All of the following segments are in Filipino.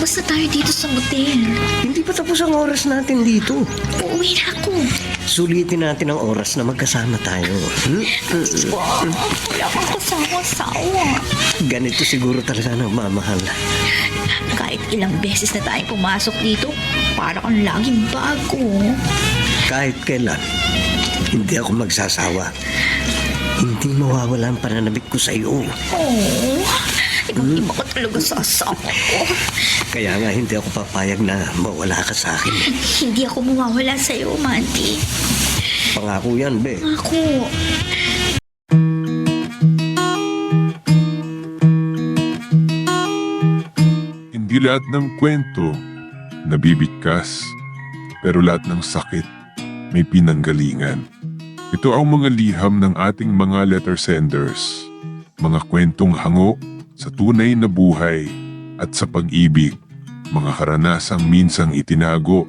Lumabas na tayo dito sa motel. Hindi pa tapos ang oras natin dito. Uuwi na ako. Sulitin natin ang oras na magkasama tayo. Wala akong kasawa-sawa. Ganito siguro talaga nagmamahal. Kahit ilang beses na tayo pumasok dito, para kang laging bago. Kahit kailan, hindi ako magsasawa. Hindi mawawala ang pananabik ko sa iyo. Oh, ibang-iba ka talaga sa asawa ko. Kaya nga hindi ako papayag na mawala ka sa akin. Hindi ako mawawala sa'yo, Mandy. Pangako yan, be. Ako. Hindi lahat ng kwento nabibigkas, pero lahat ng sakit may pinanggalingan. Ito ang mga liham ng ating mga letter senders, mga kwentong hango sa tunay na buhay at sa pag-ibig, mga karanasang minsang itinago,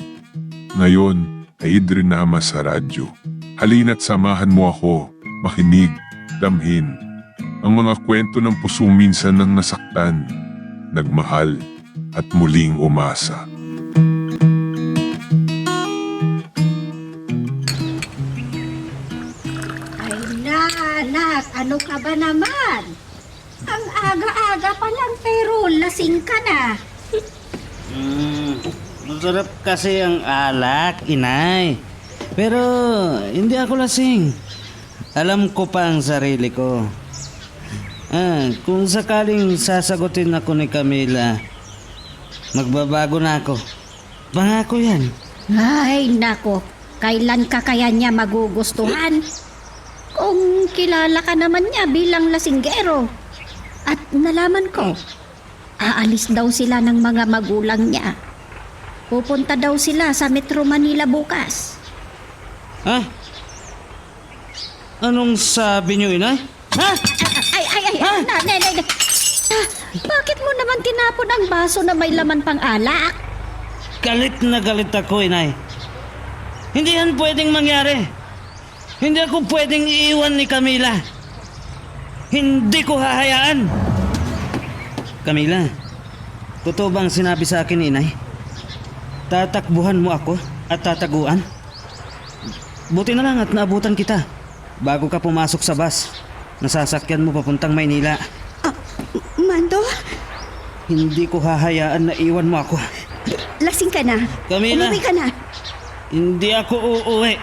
ngayon ay idrinama sa radyo. Halina't samahan mo ako, makinig, damhin, ang mga kwento ng pusong minsan nang nasaktan, nagmahal, at muling umasa. Ay na, anak, ano ka ba naman? Ang aga-aga pa lang pero lasing ka na. Masarap kasi ang alak, inay. Pero hindi ako lasing. Alam ko pa ang sarili ko. Kung sakaling sasagutin ako ni Camila, magbabago na ako. Pangako yan. Ay, nako, kailan ka kaya niya magugustuhan? Kung kilala ka naman niya bilang lasinggero. At nalaman ko, aalis daw sila ng mga magulang niya. Pupunta daw sila sa Metro Manila bukas. Ha? Anong sabi niyo, inay? Ha? Ay, nanay. Bakit mo naman tinapon ang baso na may laman pang alak? Galit na galit ako, inay. Hindi yan pwedeng mangyari. Hindi ako pwedeng iiwan ni Camila. Hindi ko hahayaan. Camila, totoo bang sinabi sa akin, inay? Tatakbuhan mo ako at tataguan? Buti na lang at naabutan kita bago ka pumasok sa bus. Nasasakyan mo papuntang Maynila. Mando, Hindi ko hahayaan na iwan mo ako. lasing ka na. Camila. Umuwi ka na. Hindi ako uuwi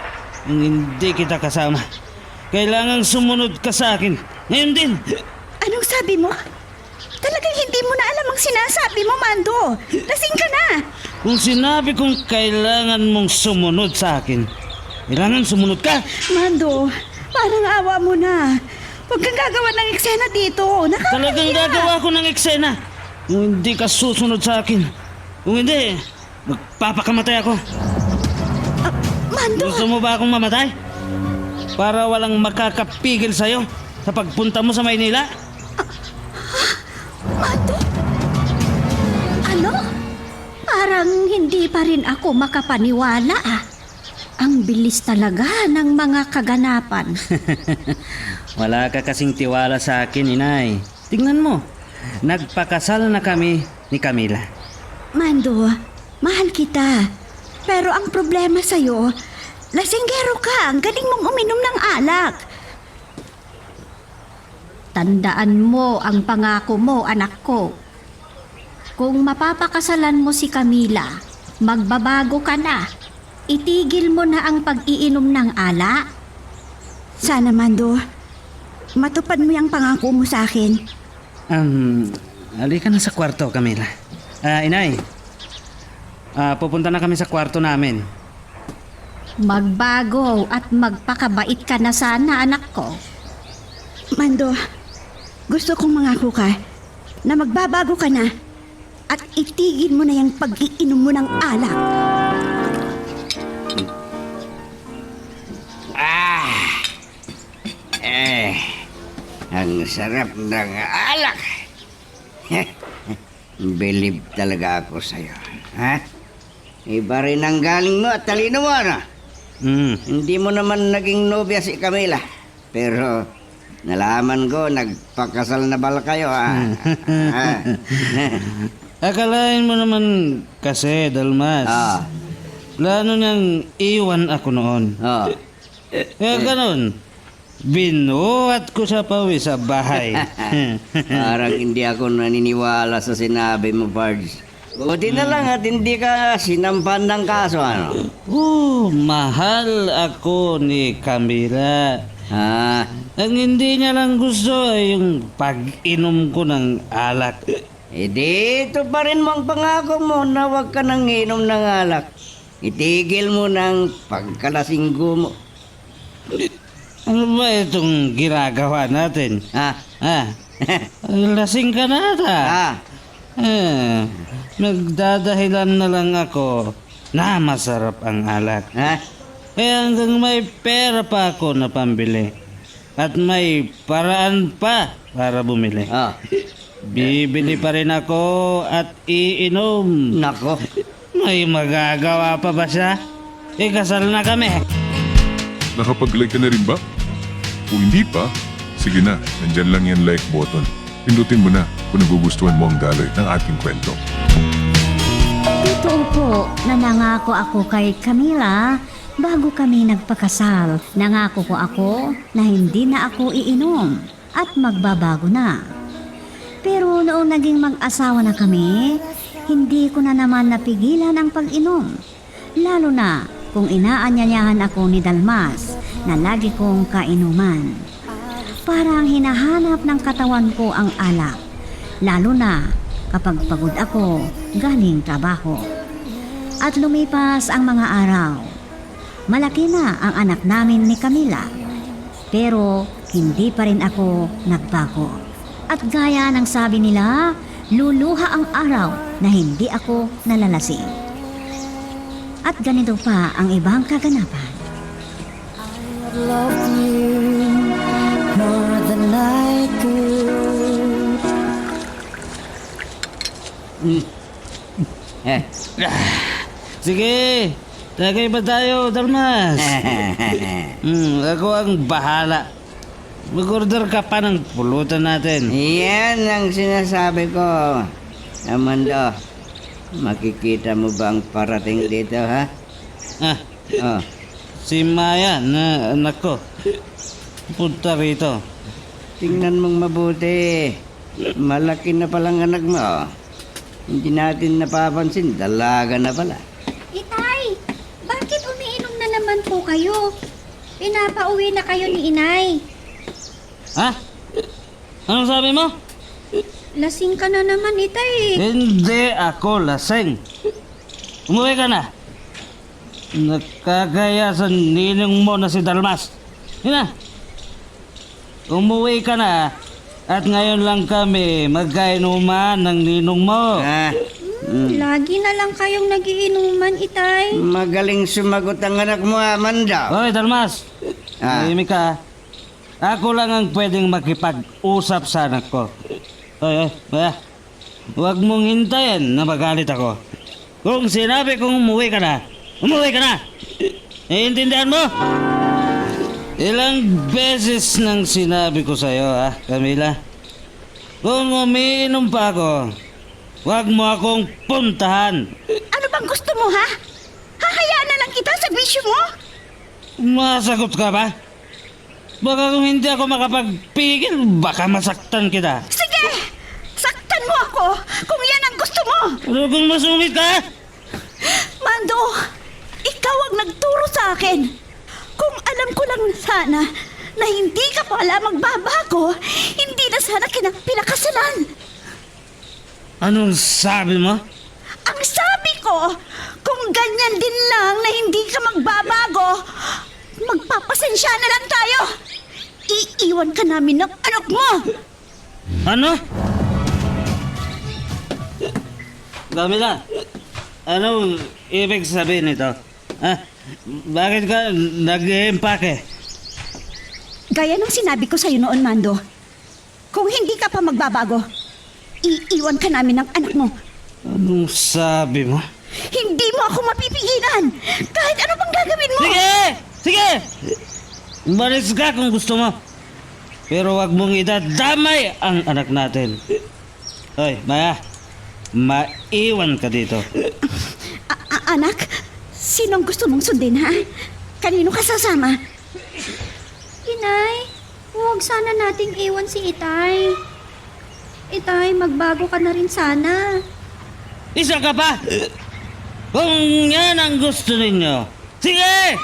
kung hindi kita kasama. Kailangang sumunod ka sa akin. Ngayon din. Anong sabi mo? Talagang hindi mo na alam ang sinasabi mo, Mando. Lasing ka na. Kung sinabi kong kailangan mong sumunod sa akin, kailangan sumunod ka. Mando, parang awa mo na. Huwag kang gagawa ng eksena dito. Talagang Nakakahiya. gagawa ko ng eksena kung hindi ka susunod sa akin. Kung hindi, magpapakamatay ako. Mando, Gusto mo ba akong mamatay? Para walang makakapigil sa'yo sa pagpunta mo sa Maynila? Mando. Ano? Parang hindi pa rin ako makapaniwala ah. Ang bilis talaga ng mga kaganapan. Wala ka kasing tiwala sa akin, inay. Tingnan mo, nagpakasal na kami ni Camila. Mando, mahal kita. Pero ang problema sa'yo, lasinggero ka. Ang galing mong uminom ng alak. Tandaan mo ang pangako mo, anak ko. Kung mapapakasalan mo si Camila, magbabago ka na. Itigil mo na ang pag-iinom ng alak. Sana, Mando, matupad mo yung pangako mo sa akin. Halika na sa kwarto, Camila. Inay, pupunta na kami sa kwarto namin. Magbago at magpakabait ka na sana, anak ko. Mando, gusto kong mangako ka na magbabago ka na at itigil mo na yung pag-iinom mo ng alak. Ang sarap ng alak. Believe talaga ako sa'yo. Ha? Iba rin ang galing mo at talino mo, ano? Hindi mo naman naging nobya si Camila. Pero nalaman ko, nagpakasal na bala kayo, ha? Akalain mo naman kasi, Dalmas. Ah. Plano niyang iwan ako noon. Oh. Kaya ganun, binuhat ko sa pawi sa bahay. Parang hindi ako naniniwala sa sinabi mo, Pards. Buti na lang at hindi ka sinampan ng kaso, ano? Mahal ako ni Camila. Ah, Ang hindi niya lang gusto ay yung pag-inom ko ng alak. dito pa rin mo ang pangako mo na huwag ka nang inom ng alak. Itigil mo ng pagkalasinggo mo. Ano ba itong ginagawa natin? Ah, Lasing ka na ata. ah, Nagdadahilan na lang ako na masarap ang alak. ha? Kaya hanggang may pera pa ako na pambili. At may paraan pa para bumili. Ah, Bibili pa rin ako at iinom. nako. May magagawa pa ba siya? Kasal na kami. Nakapag-like ka na rin ba? Kung hindi pa, sige na, nandyan lang yan like button. Pindutin mo na kung nagugustuhan mo ang daloy ng ating kwento. Totoo po na nangako ako kay Camila bago kami nagpakasal. Nangako ko ako na hindi na ako iinom at magbabago na. Pero noong naging mag-asawa na kami, hindi ko na naman napigilan ang pag-inom. Lalo na kung inaanyayahan ako ni Dalmas na lagi kong kainuman. Parang hinahanap ng katawan ko ang alak. Lalo na kapag pagod ako galing trabaho. At lumipas ang mga araw. Malaki na ang anak namin ni Camila. Pero hindi pa rin ako nagbago. At gaya ng sabi nila, luluha ang araw na hindi ako nalalasing. At ganito pa ang ibang kaganapan. Eh, Sige, tagay ba tayo, Dalmas? Ako ang bahala. Mag-order ka pa ng pulutan natin. Yan ang sinasabi ko. Amanda, makikita mo ba ang parating dito, ha? Ah, Oh, si Maya na anak ko. Punta rito. tingnan mong mabuti. Malaki na palang anak mo. Hindi natin napapansin, dalaga na pala. Itay, bakit umiinom na naman po kayo? Pinapauwi na kayo ni Inay. Ha? Anong sabi mo? Lasing ka na naman, Itay. Hindi ako lasing. Umuwi ka na. Nakagaya sa ninong mo na si Dalmas. Yun na. Umuwi ka na. At ngayon lang kami magkainuman ng ninong mo. Ah, Lagi na lang kayong nagiinuman, Itay. magaling sumagot ang anak mo, Amanda. Hoy, Dalmas. Ah. Tahimik ka. Ako lang ang pwedeng makipag-usap sa anak ko. Hoy, Maya. Huwag mong hintayin na magalit ako. Kung sinabi kong umuwi ka na, umuwi ka na! Naiintindihan mo? Ilang beses nang sinabi ko sa'yo, ha, Camila? Kung umiinom pa ako, huwag mo akong puntahan. Ano bang gusto mo, ha? Hahayaan na lang kita sa bisyo mo? Masagot ka ba? Baka kung hindi ako makapagpigil, baka masaktan kita. Sige! Saktan mo ako kung yan ang gusto mo! Pero kung masungit ka, Mando, ikaw ang nagturo sa akin. Kung alam ko lang sana na hindi ka pala magbabago, hindi na sana pinakasalan. anong sabi mo? Ang sabi ko, kung ganyan din lang na hindi ka magbabago, magpapasensya na lang tayo. Iiwan ka namin ng anak mo. Ano? Camila, anong ibig sabihin nito? Ha? Bakit ka nag-iimpake? Gaya ng sinabi ko sa'yo noon, Mando. Kung hindi ka pa magbabago, iiwan ka namin ng anak mo. Anong sabi mo? Hindi mo ako mapipigilan. Kahit ano pang gagawin mo. Sige! Sige! Umalis ka kung gusto mo. Pero wag mong idadamay ang anak natin. Hoy, Maya. maiwan ka dito. Anak, sinong gusto mong sundin, ha? Kanino ka sasama? Inay, huwag sana nating iwan si Itay. Itay, magbago ka na rin sana. Isa ka pa! Kung yan ang gusto ninyo, sige!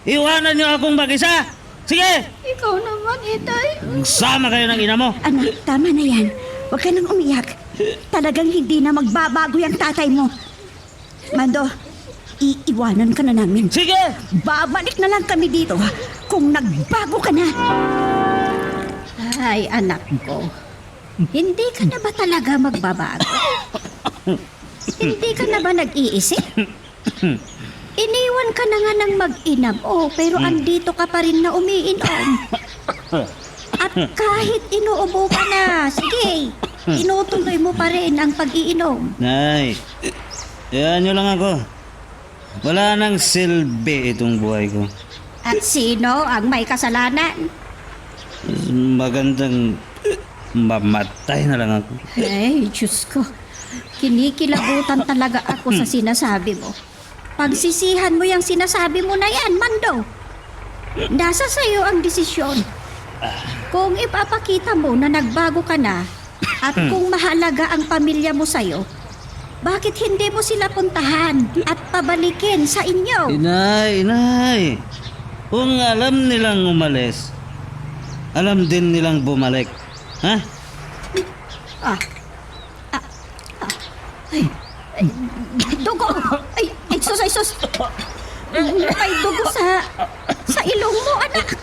Iwanan niyo akong mag-isa! Sige! Ikaw naman, Itay. Sama kayo ng ina mo! Anak, tama na yan. Huwag ka nang umiyak. Talagang hindi na magbabago yung tatay mo. Mando, iiwanan ka na namin. Sige! Babalik na lang kami dito kung nagbago ka na. Ay, anak ko. Hindi ka na ba talaga magbabago? Hindi ka na ba nag-iisip? Iniwan ka na nga ng mag-inam, pero andito ka pa rin na umiinom. At kahit inuubo ka na, sige, inutuloy mo pa rin ang pag-iinom. Nay, yan nyo lang ako. Wala nang silbi itong buhay ko. At sino ang may kasalanan? Mas magandang mamatay na lang ako. Ay, Diyos ko. Kinikilabutan talaga ako sa sinasabi mo. Pagsisihan mo yung sinasabi mo na yan, Mando. Nasa sayo ang desisyon. Kung ipapakita mo na nagbago ka na at kung mahalaga ang pamilya mo sa'yo, bakit hindi mo sila puntahan at pabalikin sa inyo? Inay. Kung alam nilang umalis, alam din nilang bumalik. Ha? Dugo! Ay, sus! May dugo sa ilong mo, anak!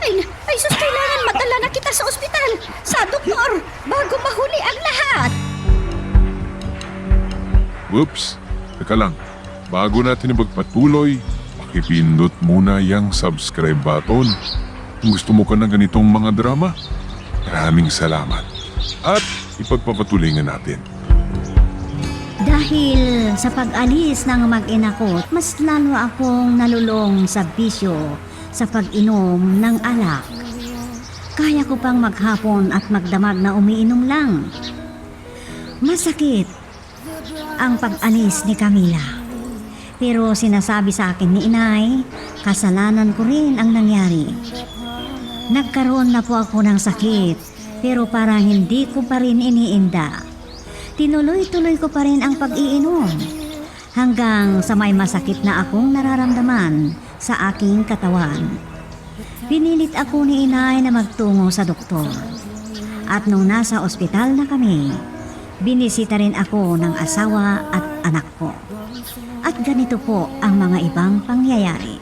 Ay, sus, kailangan madala na kita sa ospital, sa doktor, bago mahuli ang lahat! Whoops! Teka lang, bago natin ipagpatuloy, pakipindot muna yung subscribe button. Kung gusto mo ka ng ganitong mga drama, maraming salamat. At ipagpapatuloy nga natin. Dahil sa pag-alis ng mag-ina ko, mas lalo akong nalulong sa bisyo sa pag-inom ng alak. Kaya ko pang maghapon at magdamag na umiinom lang. Masakit ang pag-alis ni Camila. Pero sinasabi sa akin ni inay, kasalanan ko rin ang nangyari. Nagkaroon na po ako ng sakit, pero parang hindi ko pa rin iniinda. Tinuloy-tuloy ko pa rin ang pag-iinom hanggang sa may masakit na akong nararamdaman sa aking katawan. Pinilit ako ni inay na magtungo sa doktor. At nung nasa ospital na kami, binisita rin ako ng asawa at anak ko. At ganito po ang mga ibang pangyayari.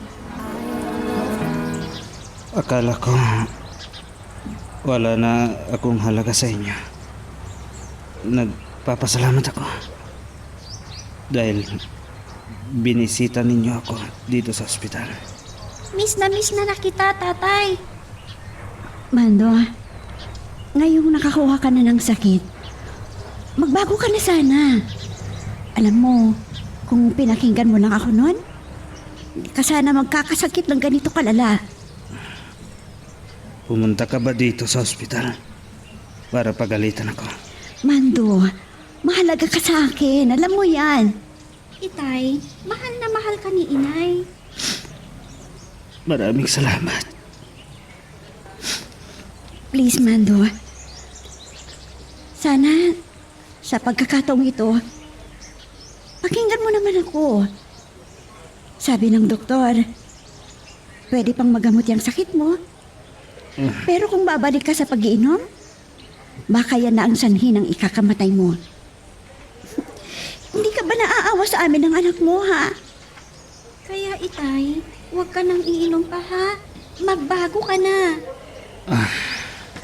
Akala ko wala na akong halaga sa inyo. Nagpapasalamat ako dahil binisita ninyo ako dito sa ospital. Miss na kita, tatay. Mando, ngayong nakakuha ka na ng sakit, magbago ka na sana. Alam mo, kung pinakinggan mo lang ako noon, hindi ka sana magkakasakit ng ganito kalala. Pumunta ka ba dito sa ospital para pagalitan ako? Mando, mahalaga ka sa akin. Alam mo yan. Itay, mahal na mahal ka ni inay. Maraming salamat. Please, Mando. Sana, sa pagkakataong ito, pakinggan mo naman ako. Sabi ng doktor, pwede pang magamot yung sakit mo. Pero kung babalik ka sa pag-iinom, baka yan na ang sanhi ng ikakamatay mo. Hindi ka ba naaawa sa amin ng anak mo, ha? Kaya itay, huwag ka nang iinom pa ha. Magbago ka na.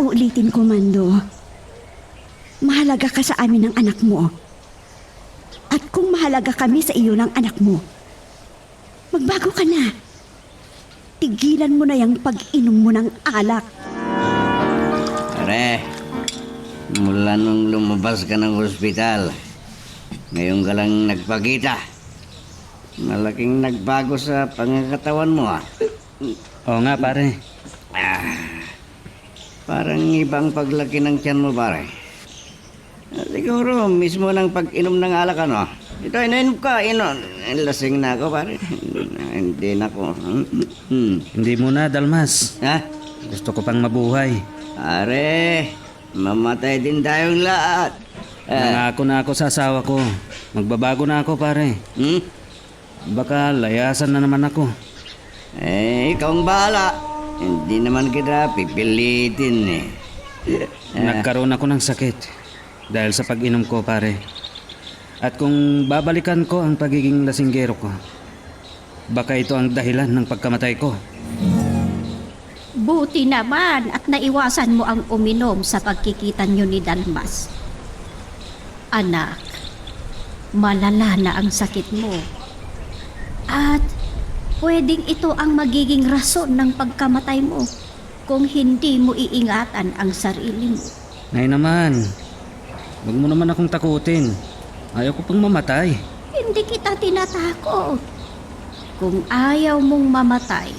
Uulitin ko, Mando. Mahalaga ka sa amin ng anak mo. At kung mahalaga kami sa iyo ng anak mo, magbago ka na. Tigilan mo na yung pag-inom mo ng alak. Pare, mula nung lumabas ka ng ospital, ngayon ka lang nagpakita. Malaking nagbago sa pangakatawan mo, ha? Oo nga, pare. Parang ibang paglaki ng tiyan mo, pare. Siguro mismo ng pag-inom ng alak, ano? Ito, ininom ka, lasing na ako, pare. Hindi na ako. Hindi muna, Dalmas. Ha? Gusto ko pang mabuhay. Pare, mamatay din tayong lahat. Nangako na ako sa asawa ko. Magbabago na ako, pare. Baka layasan na naman ako. Ikaw ang bahala. Hindi naman kita pipilitin eh. Nagkaroon ako ng sakit dahil sa pag-inom ko, pare. At kung babalikan ko ang pagiging lasinggero ko, baka ito ang dahilan ng pagkamatay ko. Buti naman at naiwasan mo ang uminom sa pagkikita niyo ni Dalmas. Anak, malala na ang sakit mo. At pwedeng ito ang magiging rason ng pagkamatay mo kung hindi mo iingatan ang sarili mo. Nay naman, huwag mo naman akong takutin. Ayaw ko pang mamatay. Hindi kita tinatakot. Kung ayaw mong mamatay,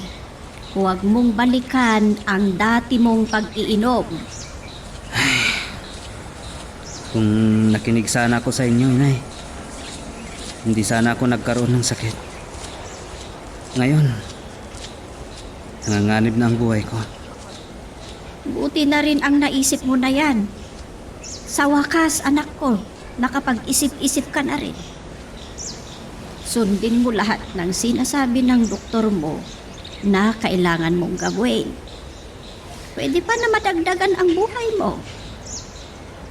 huwag mong balikan ang dati mong pag-iinom. Kung nakinig sana ako sa inyo, Inay, hindi sana ako nagkaroon ng sakit. Ngayon, nanganganib na ang buhay ko. Buti na rin ang naisip mo na yan. Sa wakas, anak ko, nakapag-isip-isip ka na rin. Sundin mo lahat ng sinasabi ng doktor mo na kailangan mong gawin. Pwede pa na madagdagan ang buhay mo.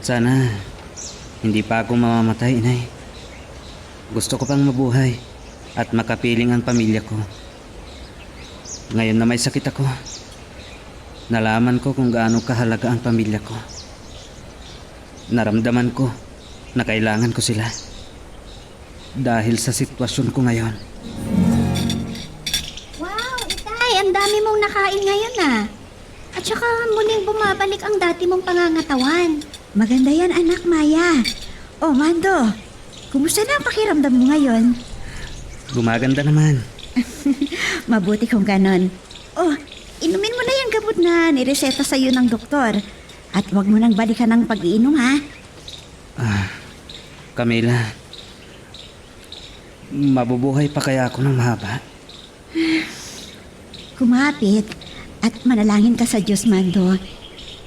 Sana, hindi pa ako mamamatay, Inay. Gusto ko pang mabuhay at makapiling ang pamilya ko. Ngayon na may sakit ako, nalaman ko kung gaano kahalaga ang pamilya ko. Naramdaman ko na kailangan ko sila dahil sa sitwasyon ko ngayon. Wow, Itay, ang dami mong nakain ngayon ah. At saka muling bumabalik ang dati mong pangangatawan. Maganda yan, anak Maya. Oh, Mando, kumusta na ang pakiramdam mo ngayon? Gumaganda naman. Mabuti kung ganon. Oh, inumin mo na yung gamot na nireseta sa'yo ng doktor. At huwag mo nang balikan ng pag-iinom, ha? Camila, mabubuhay pa kaya ako ng mahaba? Kumapit at manalangin ka sa Diyos, Mando.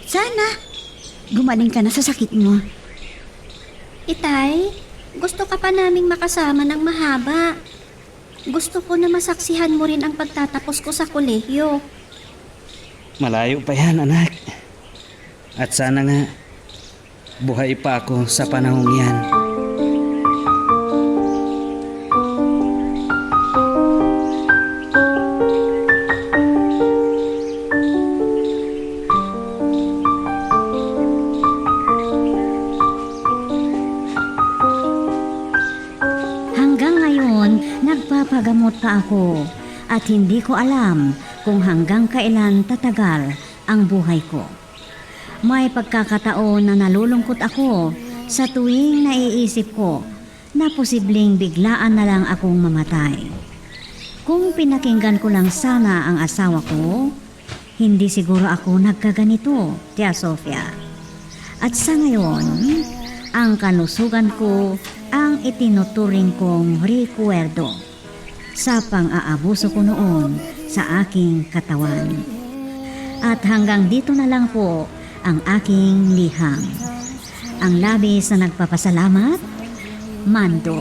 Sana gumaling ka na sa sakit mo. Itay, gusto ka pa naming makasama ng mahaba. Gusto ko na masaksihan mo rin ang pagtatapos ko sa kolehiyo. Malayo pa yan, anak. At sana nga, buhay pa ako sa panahong yan. Hanggang ngayon, nagpapagamot pa ako at hindi ko alam kung hanggang kailan tatagal ang buhay ko. May pagkakataon na nalulungkot ako sa tuwing naiisip ko na posibleng biglaan na lang akong mamatay. Kung pinakinggan ko lang sana ang asawa ko, hindi siguro ako nagkaganito, Tia Sofia. At sa ngayon, ang kalusugan ko ang itinuturing kong recuerdo sa pang-aabuso ko noon sa aking katawan. At hanggang dito na lang po ang aking liham. Ang labis na nagpapasalamat, Mando.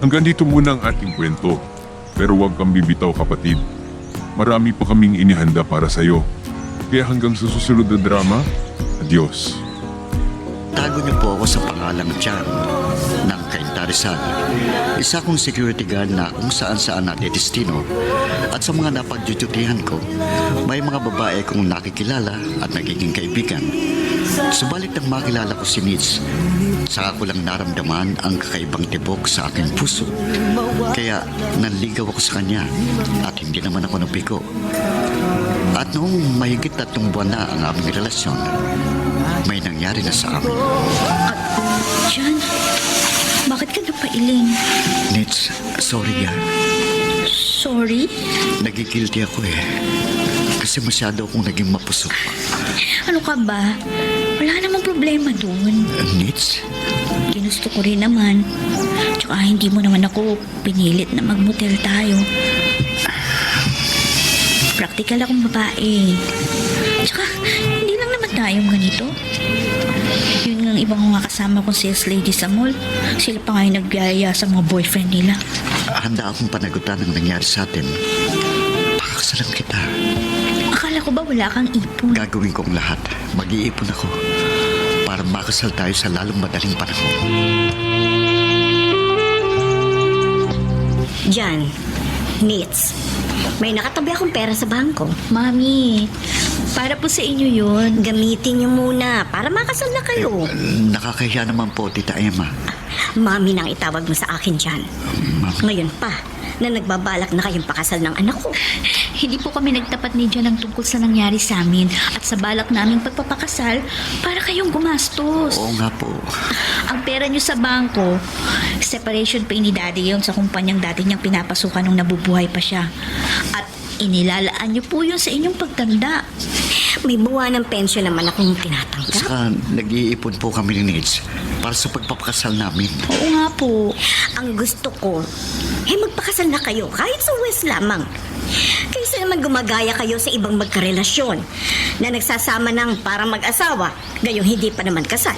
Hanggang dito muna ang ating kwento. Pero huwag kang bibitaw, kapatid. Marami pa kaming inihanda para sa'yo. Kaya hanggang sa susunod na drama, adios. Tago niyo po ako sa pangalang Jan ng Cainta Rizal. Isa kong security guard na kung saan-saan nadedestino. At sa mga napagdututihan ko, may mga babae kong nakikilala at nagiging kaibigan. Subalit nang makilala ko si Nitz, saka ko lang naramdaman ang kakaibang tibok sa aking puso. Kaya nanligaw ako sa kanya at hindi naman ako nabigo. At noong mahigit 3 buwan na ang aming relasyon, may nangyari na sa amin. Jan, bakit ka napailing? Nitz, sorry yan. Sorry? Nagigilty ako eh. kasi masyado akong naging mapusok. Ano ka ba? Wala namang problema doon. Nits, Ginusto ko rin naman. Tsaka hindi mo naman ako pinilit na magmotel tayo. Praktikal akong babae. Tsaka hindi lang naman tayong ganito. Yun nga ibang mga kasama kong sales lady sa mall. Sila pa nga yung nagyaya sa mga boyfriend nila. handa akong panagutan ng nangyari sa atin. Pakakasalan kita. Akala ko ba wala kang ipon? Gagawin kong lahat. Mag-iipon ako para makasal tayo sa lalong madaling panahon. Jan, Nits, may nakatabi akong pera sa bangko. Mami, para po sa inyo yun. Gamitin niyo muna para makasal na kayo. Nakakahiya naman po, Tita Emma. Mami nang itawag mo sa akin, Jan. Mami. Ngayon pa, na nagbabalak na kayong pakasal ng anak ko. Hindi po kami nagtapat ni Jan ng tungkol sa nangyari sa amin at sa balak naming pagpapakasal para kayong gumastos. Oo nga po. Ang pera nyo sa bangko, separation pay ni Daddy yun sa kumpanyang dati niyang pinapasukan nung nabubuhay pa siya. At inilalaan nyo po yun sa inyong pagtanda. May buwan ng pensyon naman akong tinatanggap. Saka nag-iipon po kami ni Nits para sa pagpapakasal namin. Oo nga po. Ang gusto ko, magpakasal na kayo kahit sa West lamang. Kaysa naman gumagaya kayo sa ibang magkarelasyon na nagsasama ng para mag-asawa, gayong hindi pa naman kasal.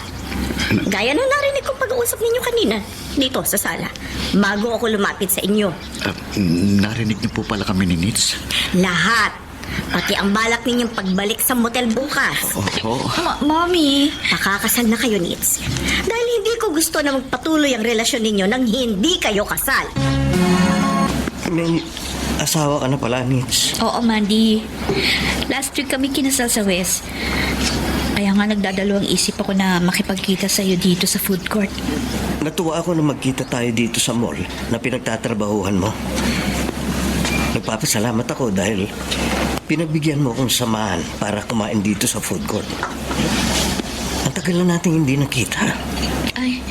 Gaya na narinig kong pag-uusap ninyo kanina dito sa sala bago ako lumapit sa inyo. Narinig niyo po pala kami ni Nits? Lahat. Pati ang balak ninyong pagbalik sa motel bukas. Oo. Mommy. Pakakasal na kayo, Nits. Dahil hindi ko gusto na magpatuloy ang relasyon ninyo nang hindi kayo kasal. May asawa ka na pala, Nits. Oo, Mandy. Last week kami kinasal sa West. Kaya nga nagdadalawang isip ako na makipagkita sa'yo dito sa food court. Natuwa ako na magkita tayo dito sa mall na pinagtatrabahuhan mo. Nagpapasalamat ako dahil pinagbigyan mo akong samahan para kumain dito sa food court. Ang tagal na natin hindi nakita. Ay,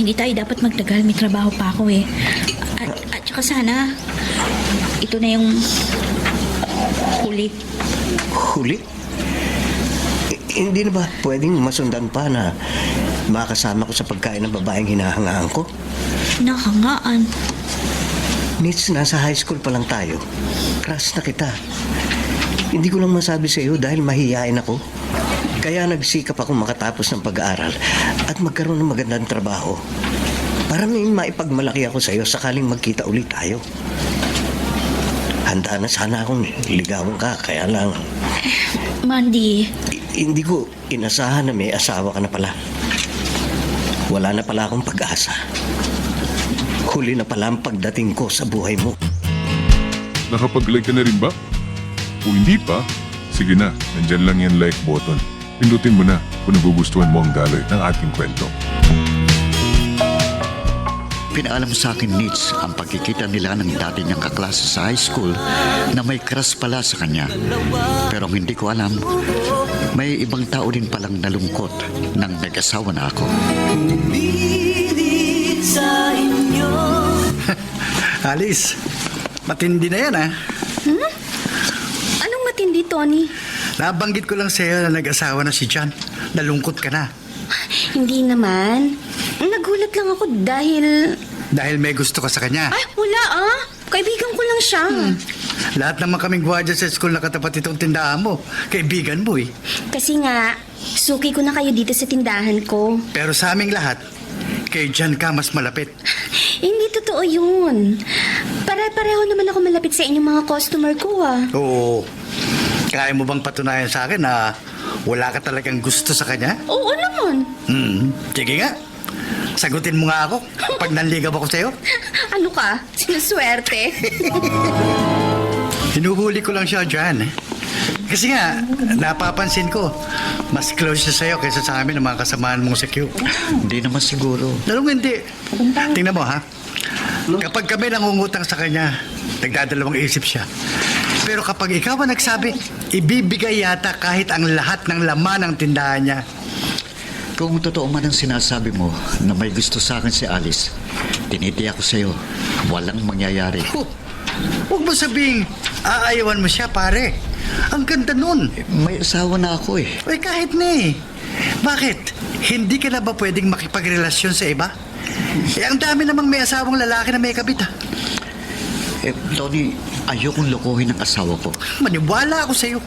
hindi tayo dapat magtagal. May trabaho pa ako eh. At saka sana, ito na yung huli. Huli? Hindi na ba pwedeng masundan pa na makasama ko sa pagkain ng babaeng hinahangaan ko? Nakahangaan. Nits, nasa high school pa lang tayo. Crush na kita. Hindi ko lang masabi sa iyo dahil mahihain ako. Kaya nagsikap akong makatapos ng pag-aaral at magkaroon ng magandang trabaho. Para may maipagmalaki ako sa iyo sakaling magkita ulit tayo. Handa na sana akong ligawan ka, kaya lang... Mandy. Hindi ko inasahan na may asawa ka na pala. Wala na pala akong pag-asa. Huli na pala ang pagdating ko sa buhay mo. Nakapag-like ka na rin ba? Kung hindi pa, sige na, nandyan lang yan like button. Pindutin mo na kung nagugustuhan mo ang daloy ng ating kwento. Pinaalam sa akin, Nits, ang pagkikita nila ng dati niyang kaklase sa high school na may crush pala sa kanya. Pero hindi ko alam, may ibang tao din palang nalungkot nang nag-asawa na ako. Alice, matindi na yan ah. Anong matindi, Tony? Nabanggit ko lang sa'yo na nag-asawa na si John. Nalungkot ka na. Hindi naman. Nagulat lang ako dahil... Dahil may gusto ka sa kanya. Ay, wala ah. Kaibigan ko lang siya. Lahat naman kaming gwardiya sa school na katapat itong tindahan mo. Kaibigan mo eh. Kasi nga, suki ko na kayo dito sa tindahan ko. Pero sa aming lahat, kay John ka mas malapit. Hindi totoo yun. Pare-pareho naman ako malapit sa inyong mga customer ko ah. Oo. Kaya mo bang patunayan sa akin na wala ka talagang gusto sa kanya? Oo naman. Sige nga. Sagutin mo nga ako pag nanligaw ako sa'yo. Ano ka? Sinuswerte. Hinuhuli ko lang siya, John. Kasi nga, napapansin ko, mas close siya sa'yo kaysa sa amin ng mga kasamaan mong sa Q. Hindi naman siguro. Lalong hindi. Tingnan mo, ha? Kapag kami nangungutang sa kanya, nagdadalawang isip siya. Pero kapag ikaw ang nagsabi, ibibigay yata kahit ang lahat ng laman ng tindahan niya. Kung totoo man ang sinasabi mo na may gusto sa akin si Alice, tinitiyak ko sa'yo, walang mangyayari. Huwag mo sabing aayawan mo siya, pare. Ang ganda nun. May asawa na ako eh. Ay, kahit na eh. Bakit? Hindi ka na ba pwedeng makipagrelasyon sa iba? Ang dami namang may asawang lalaki na may kabit, ha? Tony, ayokong lokohin ang asawa ko. Maniwala ako sa'yo.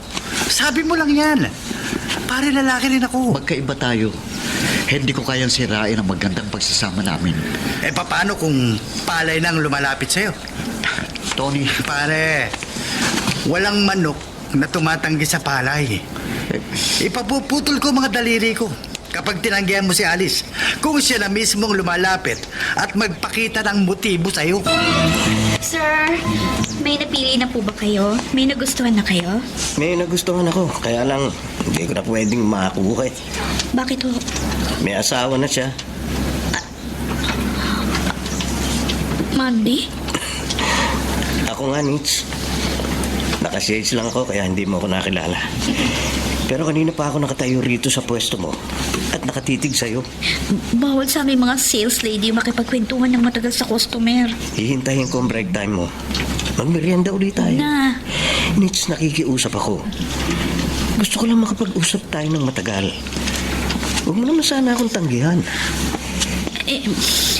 Sabi mo lang yan. Pare lalaki rin ako. Magkaiba tayo. Hindi ko kayang sirain ang magandang pagsasama namin. Paano kung palay nang lumalapit sa'yo? Tony, Pare, walang manok na tumatanggi sa palay. Ipapuputol ko mga daliri ko kapag tinanggihan mo si Alice. Kung siya na mismong lumalapit at magpakita ng motibo sa'yo. Sir, may napili na po ba kayo? May nagustuhan na kayo? May nagustuhan ako, kaya lang hindi ko na pwedeng makakuha eh. Bakit ho? May asawa na siya. Mandy? Ako nga, Nitz. Nakashades lang ako kaya hindi mo ako nakilala. Pero kanina pa ako nakatayo rito sa pwesto mo at nakatitig sa'yo. Bawal sa aming mga sales lady makipagkwentuhan ng matagal sa customer. Hihintayin ko ang break time mo. Magmerienda ulit tayo. Na, Nitz, nakikiusap ako. Gusto ko lang makapag-usap tayo ng matagal. Huwag mo naman sana akong tanggihan.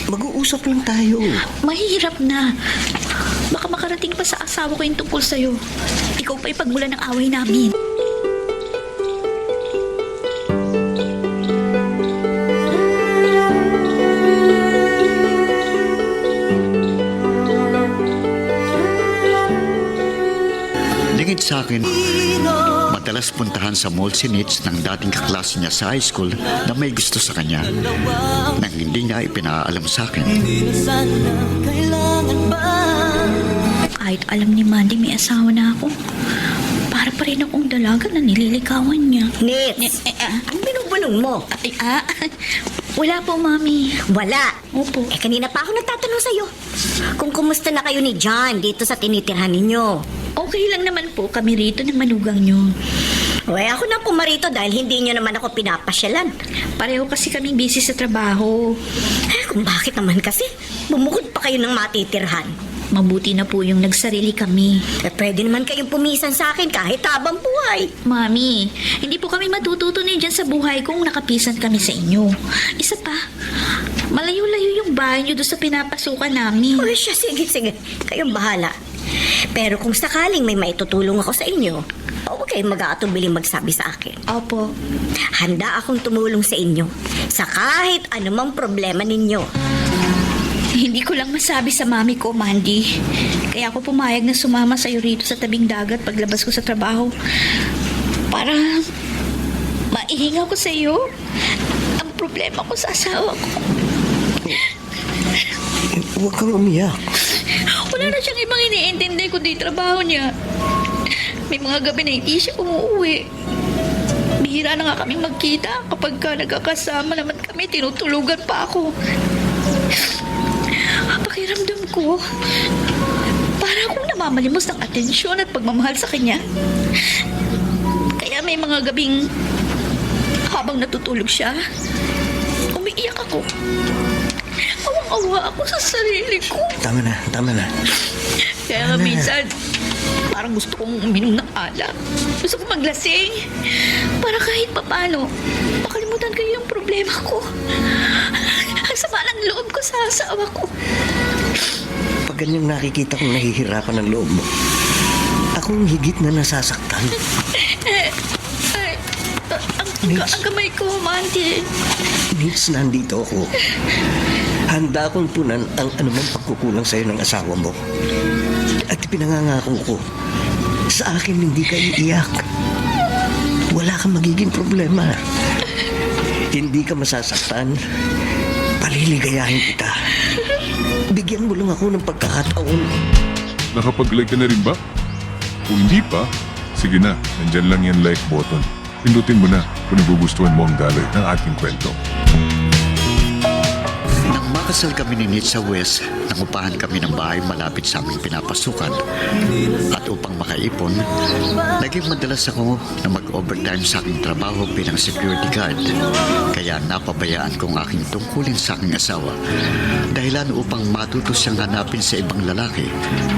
Mag-uusap lang tayo. mahirap na. Baka makarating pa sa asawa ko yung tungkol sa'yo. Ikaw pa ipagmula ng away namin. lingid sa akin, madalas puntahan sa mall si Nitz ng dating kaklase niya sa high school na may gusto sa kanya nang hindi niya ipinaalam sa akin. Kahit alam ni Mandy may asawa na ako, para pa rin akong dalaga na nililikawan niya. Nits, ang binubulong mo? Wala po, Mami. Wala. Opo. Kanina pa ako nagtatanong sa'yo kung kumusta na kayo ni John dito sa tinitirhan ninyo. Okay lang naman po kami rito ng manugang niyo. Ako na pumarito dahil hindi nyo naman ako pinapasyalan. Pareho kasi kaming busy sa trabaho. Kung bakit naman kasi, bumukod pa kayo ng matitirhan. Mabuti na po yung nagsarili kami. Pwede naman kayong pumisan sa akin kahit habang buhay. Mami, hindi po kami matututunay dyan sa buhay kung nakapisan kami sa inyo. Isa pa, malayo-layo yung bahay niyo doon sa pinapasukan namin. Siya, sige. Kayong bahala. Pero kung sakaling may maitutulong ako sa inyo, huwag kayong mag-aatubiling magsabi sa akin. Opo. Handa akong tumulong sa inyo sa kahit anumang problema ninyo. Hindi ko lang masabi sa mami ko, Mandy. Kaya ako pumayag na sumama sa'yo rito sa tabing dagat paglabas ko sa trabaho. Para maihinga ko sa'yo ang problema ko sa asawa ko. Huwag kang umiyak. Wala na siyang ibang iniintindi kundi trabaho niya. May mga gabi na hindi siya umuwi. Bihira na nga kaming magkita. Kapag nagkakasama naman kami, tinutulugan pa ako. Pakiramdam ko, para akong namamalimos ng atensyon at pagmamahal sa kanya. Kaya may mga gabing habang natutulog siya, umiiyak ako. Awang-awa ako sa sarili ko. Tama na. Kaya nga minsan, parang gusto kong uminom ng alak. Gusto kong maglasing. Para kahit papano, makalimutan ko yung problema ko. Ang sama ng loob ko sa asawa ko. Pag ganyang nakikita kong nahihirapan ng loob mo, akong higit na nasasaktan. Ang kamay ko, Mandy. Nitz, nandito ako. Handa akong punan ang anumang pagkukulang sa'yo ng asawa mo. At pinangangako ko, sa akin hindi ka iiyak. Wala kang magiging problema. Hindi ka masasaktan. Paliligayahin kita. Bigyan mo lang ako ng pagkakataon. Nakapag-like ka na rin ba? Kung hindi pa, sige na, nandyan lang yan like button. Pindutin mo na kung nagugustuhan mo ang daloy ng ating kwento. Nang makasal kami ni Nitz sa West, nangupahan kami ng bahay malapit sa aming pinapasukan. At upang makaipon, naging madalas ako na mag-overtime sa aking trabaho bilang security guard. Kaya napabayaan ko ang aking tungkulin sa aking asawa. Dahilan upang matuto siyang hanapin sa ibang lalaki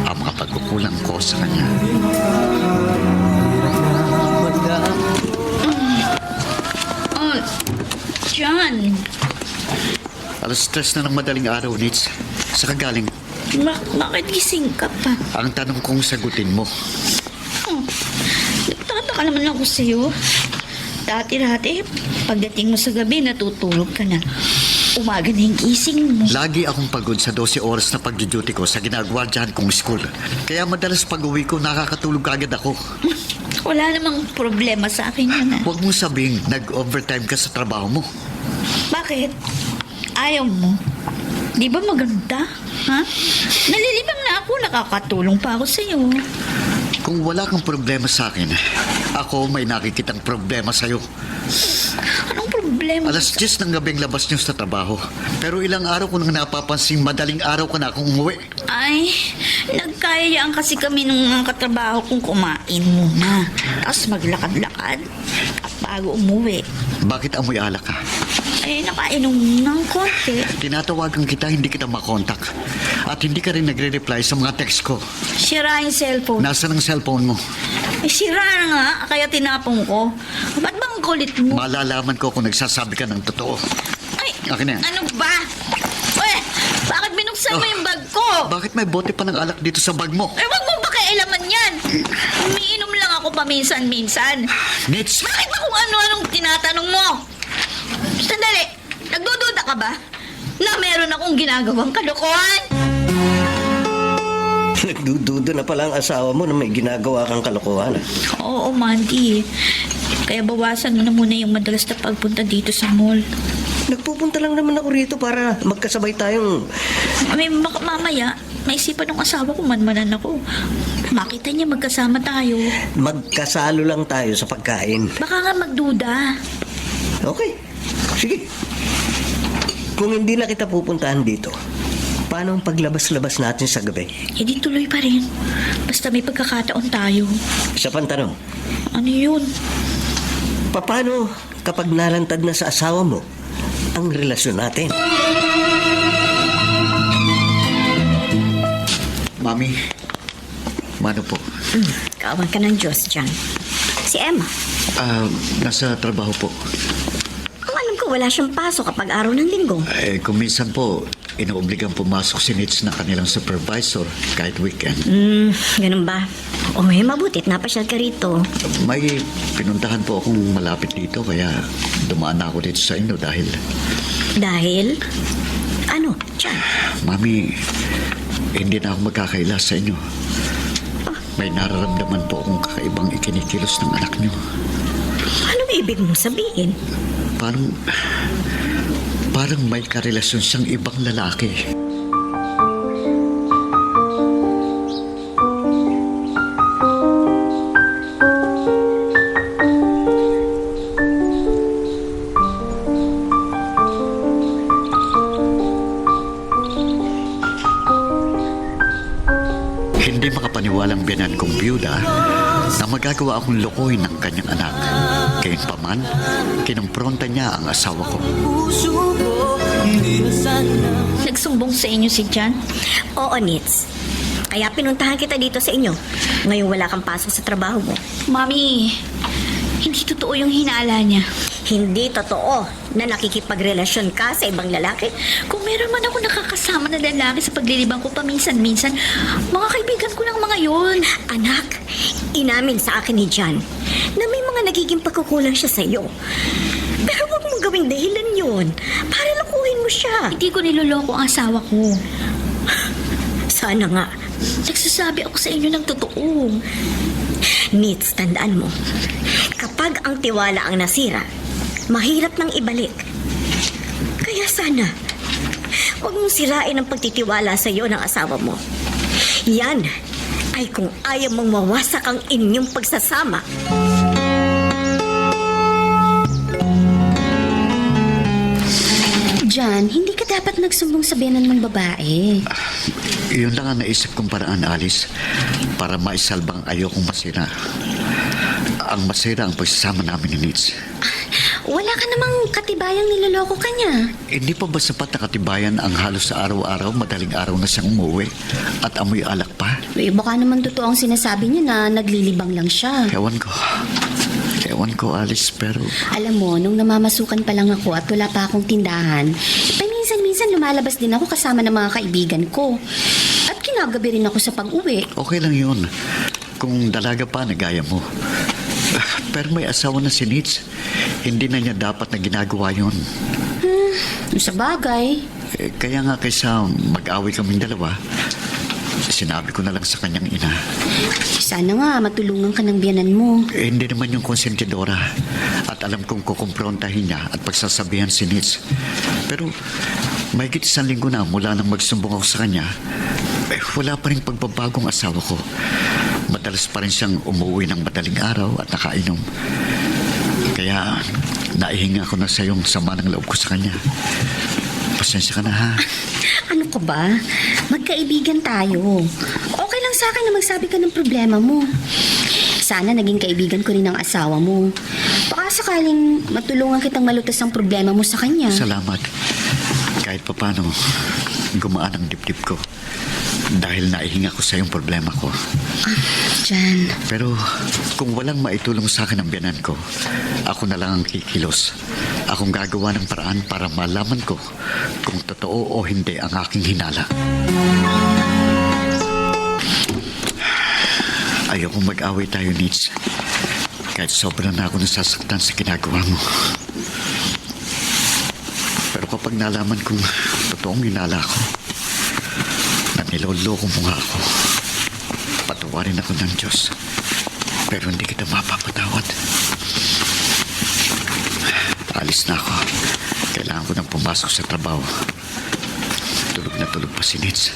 ang mga pagkukulang ko sa kanya. John, Alas 3 na ng madaling araw, Nits. Sa kagaling, bakit gising ka pa? ang tanong kong sagutin mo. Nagtataka naman ako sa'yo. Dati-dati, pagdating mo sa gabi, natutulog ka na. Umaga na yung gising mo. Lagi akong pagod sa 12 oras na pag-duty ko sa ginagwardyahan kong school. Kaya madalas pag-uwi ko, nakakatulog agad ako. Wala namang problema sa akin yun, ah. Huwag mo sabing nag-overtime ka sa trabaho mo. Bakit? Ayaw mo? Di ba maganda? Ha? Nalilibang na ako, nakakatulong pa ako sa'yo. Kung wala kang problema sa akin, ako may nakikitang problema sa'yo. Anong problema? Alas 10 ng gabing labas niyo sa trabaho. Pero ilang araw ko nang napapansin madaling araw ka na akong umuwi. Ay, nagkayayaan kasi kami nung mga katrabaho kong kumain muna. Tapos maglakad-lakad at bago umuwi. Bakit amoy alak ka? Ay, nakainom ng konti. Tinatawagan kita, hindi kita makontak. At hindi ka rin nagre-reply sa mga text ko. Sira yung cellphone. Nasaan ang cellphone mo? Eh, sira na nga, kaya tinapong ko. Ba't bang kulit mo? Malalaman ko kung nagsasabi ka ng totoo. Ay, Akin na yan. ano ba? Uy, bakit binuksan mo yung bag ko? Bakit may bote pa ng alak dito sa bag mo? Eh, wag mo pakialaman yan. Umiinom lang ako paminsan-minsan. Nits! Bakit ba kung ano-anong tinatanong mo? Sandali, nagdududa ka ba? Na meron akong ginagawang kalokohan? Nagdududo na pala ang asawa mo na may ginagawa kang kalokohan. Oo, Mandy. Kaya bawasan mo na muna yung madalas na pagpunta dito sa mall. Nagpupunta lang naman ako rito para magkasabay tayong... May mamaya, maisipan ng asawa ko manmanan ako. Makita niya magkasama tayo. Magkasalo lang tayo sa pagkain. Baka nga magduda. Okay, sige. Kung hindi na kita pupuntahan dito, paano ang paglabas-labas natin sa gabi? Eh di tuloy pa rin. Basta may pagkakataon tayo. Isa pang tanong, Ano yun? paano kapag nalantad na sa asawa mo ang relasyon natin? Mami, mano po? Kawan ka ng Diyos dyan. Si Emma. Nasa trabaho po. Ang alam ko, wala siyang pasok kapag araw ng linggo. Kung minsan po, inuobligang pumasok si Nits na kanilang supervisor kahit weekend. Ganun ba? O may mabutit, napasyal ka rito. May pinuntahan po akong malapit dito kaya dumaan na ako dito sa inyo dahil... Dahil? Ano? Diyan? Mami, hindi na ako magkakaila sa inyo. May nararamdaman po akong kakaibang ikinikilos ng anak niyo. Anong ibig mong sabihin? Parang may karelasyon siyang ibang lalaki. Hindi makapaniwalang biyanan kong byuda na magagawa akong lokohin ng kanyang anak. Gayunpaman, kinumpronta niya ang asawa ko. Nagsumbong sa inyo si John? Oo, Nits. Kaya pinuntahan kita dito sa inyo. Ngayon wala kang pasok sa trabaho mo. Mami, hindi totoo yung hinala niya. Hindi totoo na nakikipagrelasyon ka sa ibang lalaki. Kung meron man ako nakakasama na lalaki sa paglilibang ko paminsan-minsan, mga kaibigan ko lang mga yun. Anak, inamin sa akin ni John na may mga nagiging pagkukulang siya sa iyo. Pero huwag mong gawing dahilan yun para lukuhin mo siya. Hindi ko niloloko ang asawa ko. Sana nga. Nagsasabi ako sa inyo ng totoo. Nits, tandaan mo, kapag ang tiwala ang nasira, mahirap nang ibalik. Kaya sana, huwag mong sirain ang pagtitiwala sa iyo ng asawa mo. Yan ay kung ayaw mong mawasak ang inyong pagsasama. John, hindi ka dapat nagsumbong sa biyanan mong babae. Yun lang ang naisip kong paraan, Alice, para maisalbang ayokong masira. Ang masira ang pagsasama namin ni Nits. Wala ka namang katibayang niloloko ka niya. Hindi pa ba sapat na katibayan ang halos sa araw-araw, madaling araw na siyang umuwi at amoy alak pa? Baka naman totoo ang sinasabi niya na naglilibang lang siya. Ewan ko. Ewan ko, Alice, pero Alam mo, nung namamasukan pa lang ako at wala pa akong tindahan, paminsan-minsan lumalabas din ako kasama ng mga kaibigan ko. At kinagabi rin ako sa pag-uwi. okay lang yun. Kung dalaga pa, nagaya mo. Pero may asawa na si Nitz. Hindi na niya dapat na ginagawa yun. Sa bagay. Kaya nga kaysa mag-away kaming dalawa, sinabi ko na lang sa kanyang ina. Sana nga matulungan ka ng biyanan mo. Hindi naman yung konsentidora. At alam kong kukumprontahin niya at pagsasabihan si Nitz. Pero may 1 linggo na mula nang magsumbong ako sa kanya, wala pa rin pagbabagong asawa ko. Madalas pa rin siyang umuwi ng madaling araw at nakainom. Kaya naihinga ko na sa yung sama ng loob ko sa kanya. Pasensya ka na, ha? Ano ka ba? Magkaibigan tayo. Okay lang sa akin na magsabi ka ng problema mo. Sana naging kaibigan ko rin ang asawa mo. Baka sakaling matulungan kitang malutas ang problema mo sa kanya. Salamat. Kahit papano, gumaan ang dibdib ko. Dahil naihinga ko sa yung problema ko. Jan. Pero kung walang maitulong sa akin ang biyanan ko, ako na lang ang kikilos. Akong gagawa ng paraan para malaman ko kung totoo o hindi ang aking hinala. Ayokong mag-away tayo, Nitz. Kahit sobrang na ako nasasaktan sa ginagawa mo. Pero kapag nalaman kong totoong hinala ko, na niloloko mo nga ako, patawarin ako ng Diyos. Pero hindi kita mapapatawad. Alis na ako. Kailangan ko nang pumasok sa trabaho. Tulog na tulog pa si Nitz.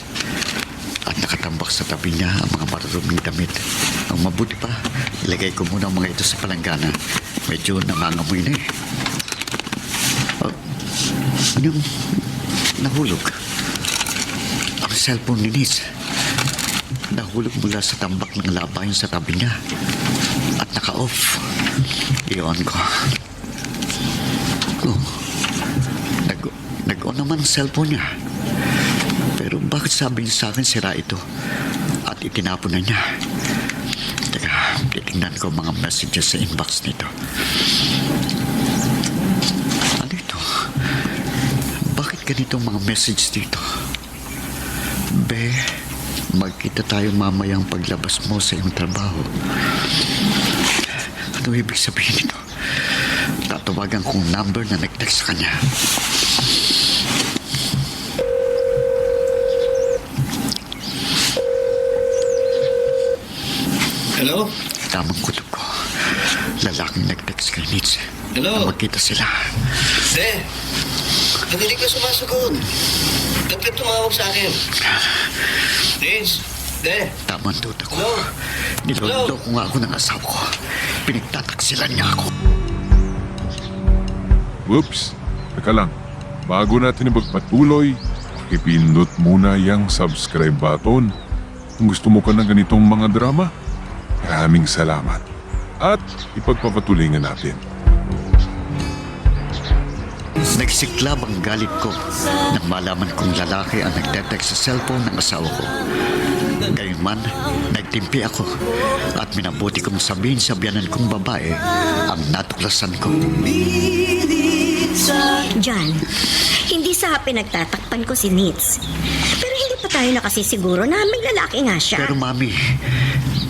At nakatambak sa tabi niya ang mga maruruming damit. Ang mabuti pa, ilagay ko muna ang mga ito sa palanggana. Medyo nangangamoy na eh. Yung nahulog. Ang cellphone ni Nitz. Nahulog mula sa tambak ng labahin sa tabi niya. At naka-off. Iyon ko. Nag-on naman ang cellphone niya. Pero bakit sabi niya sa akin sira ito? At itinapon na niya. Teka, titingnan ko mga messages sa inbox nito. Ano ito? Bakit ganito mga message dito? Be, magkita tayo mamayang paglabas mo sa iyong trabaho. Ano ibig sabihin nito? Tatawagan kong number na nag-text sa kanya. Hello? Tamang kutob ko. Lalaking nag-text kay Nitz. Hello? Na magkita sila. De, hindi ka sumasagot. Ba't ka tumawag sa akin? Nitz, De. Tamang tuta ko. Hello? Niloloko nga ako ng asawa ko. Pinagtataksilan niya ako. Whoops! Teka lang. Bago natin ipagpatuloy, ipindot muna yung subscribe button. Kung gusto mo ka ng ganitong mga drama, maraming salamat. At ipagpapatuloy nga natin. Nagsiklab ang galit ko nang malaman kong lalaki ang nagtetext sa cellphone ng asawa ko. Gayunman, nagtimpi ako at minabuti kong sabihin sa biyanan kong babae ang natuklasan ko. Jan, hindi sa pinagtatakpan ko si Nitz. Pero hindi pa tayo nakasisiguro na may lalaki nga siya. Pero mami,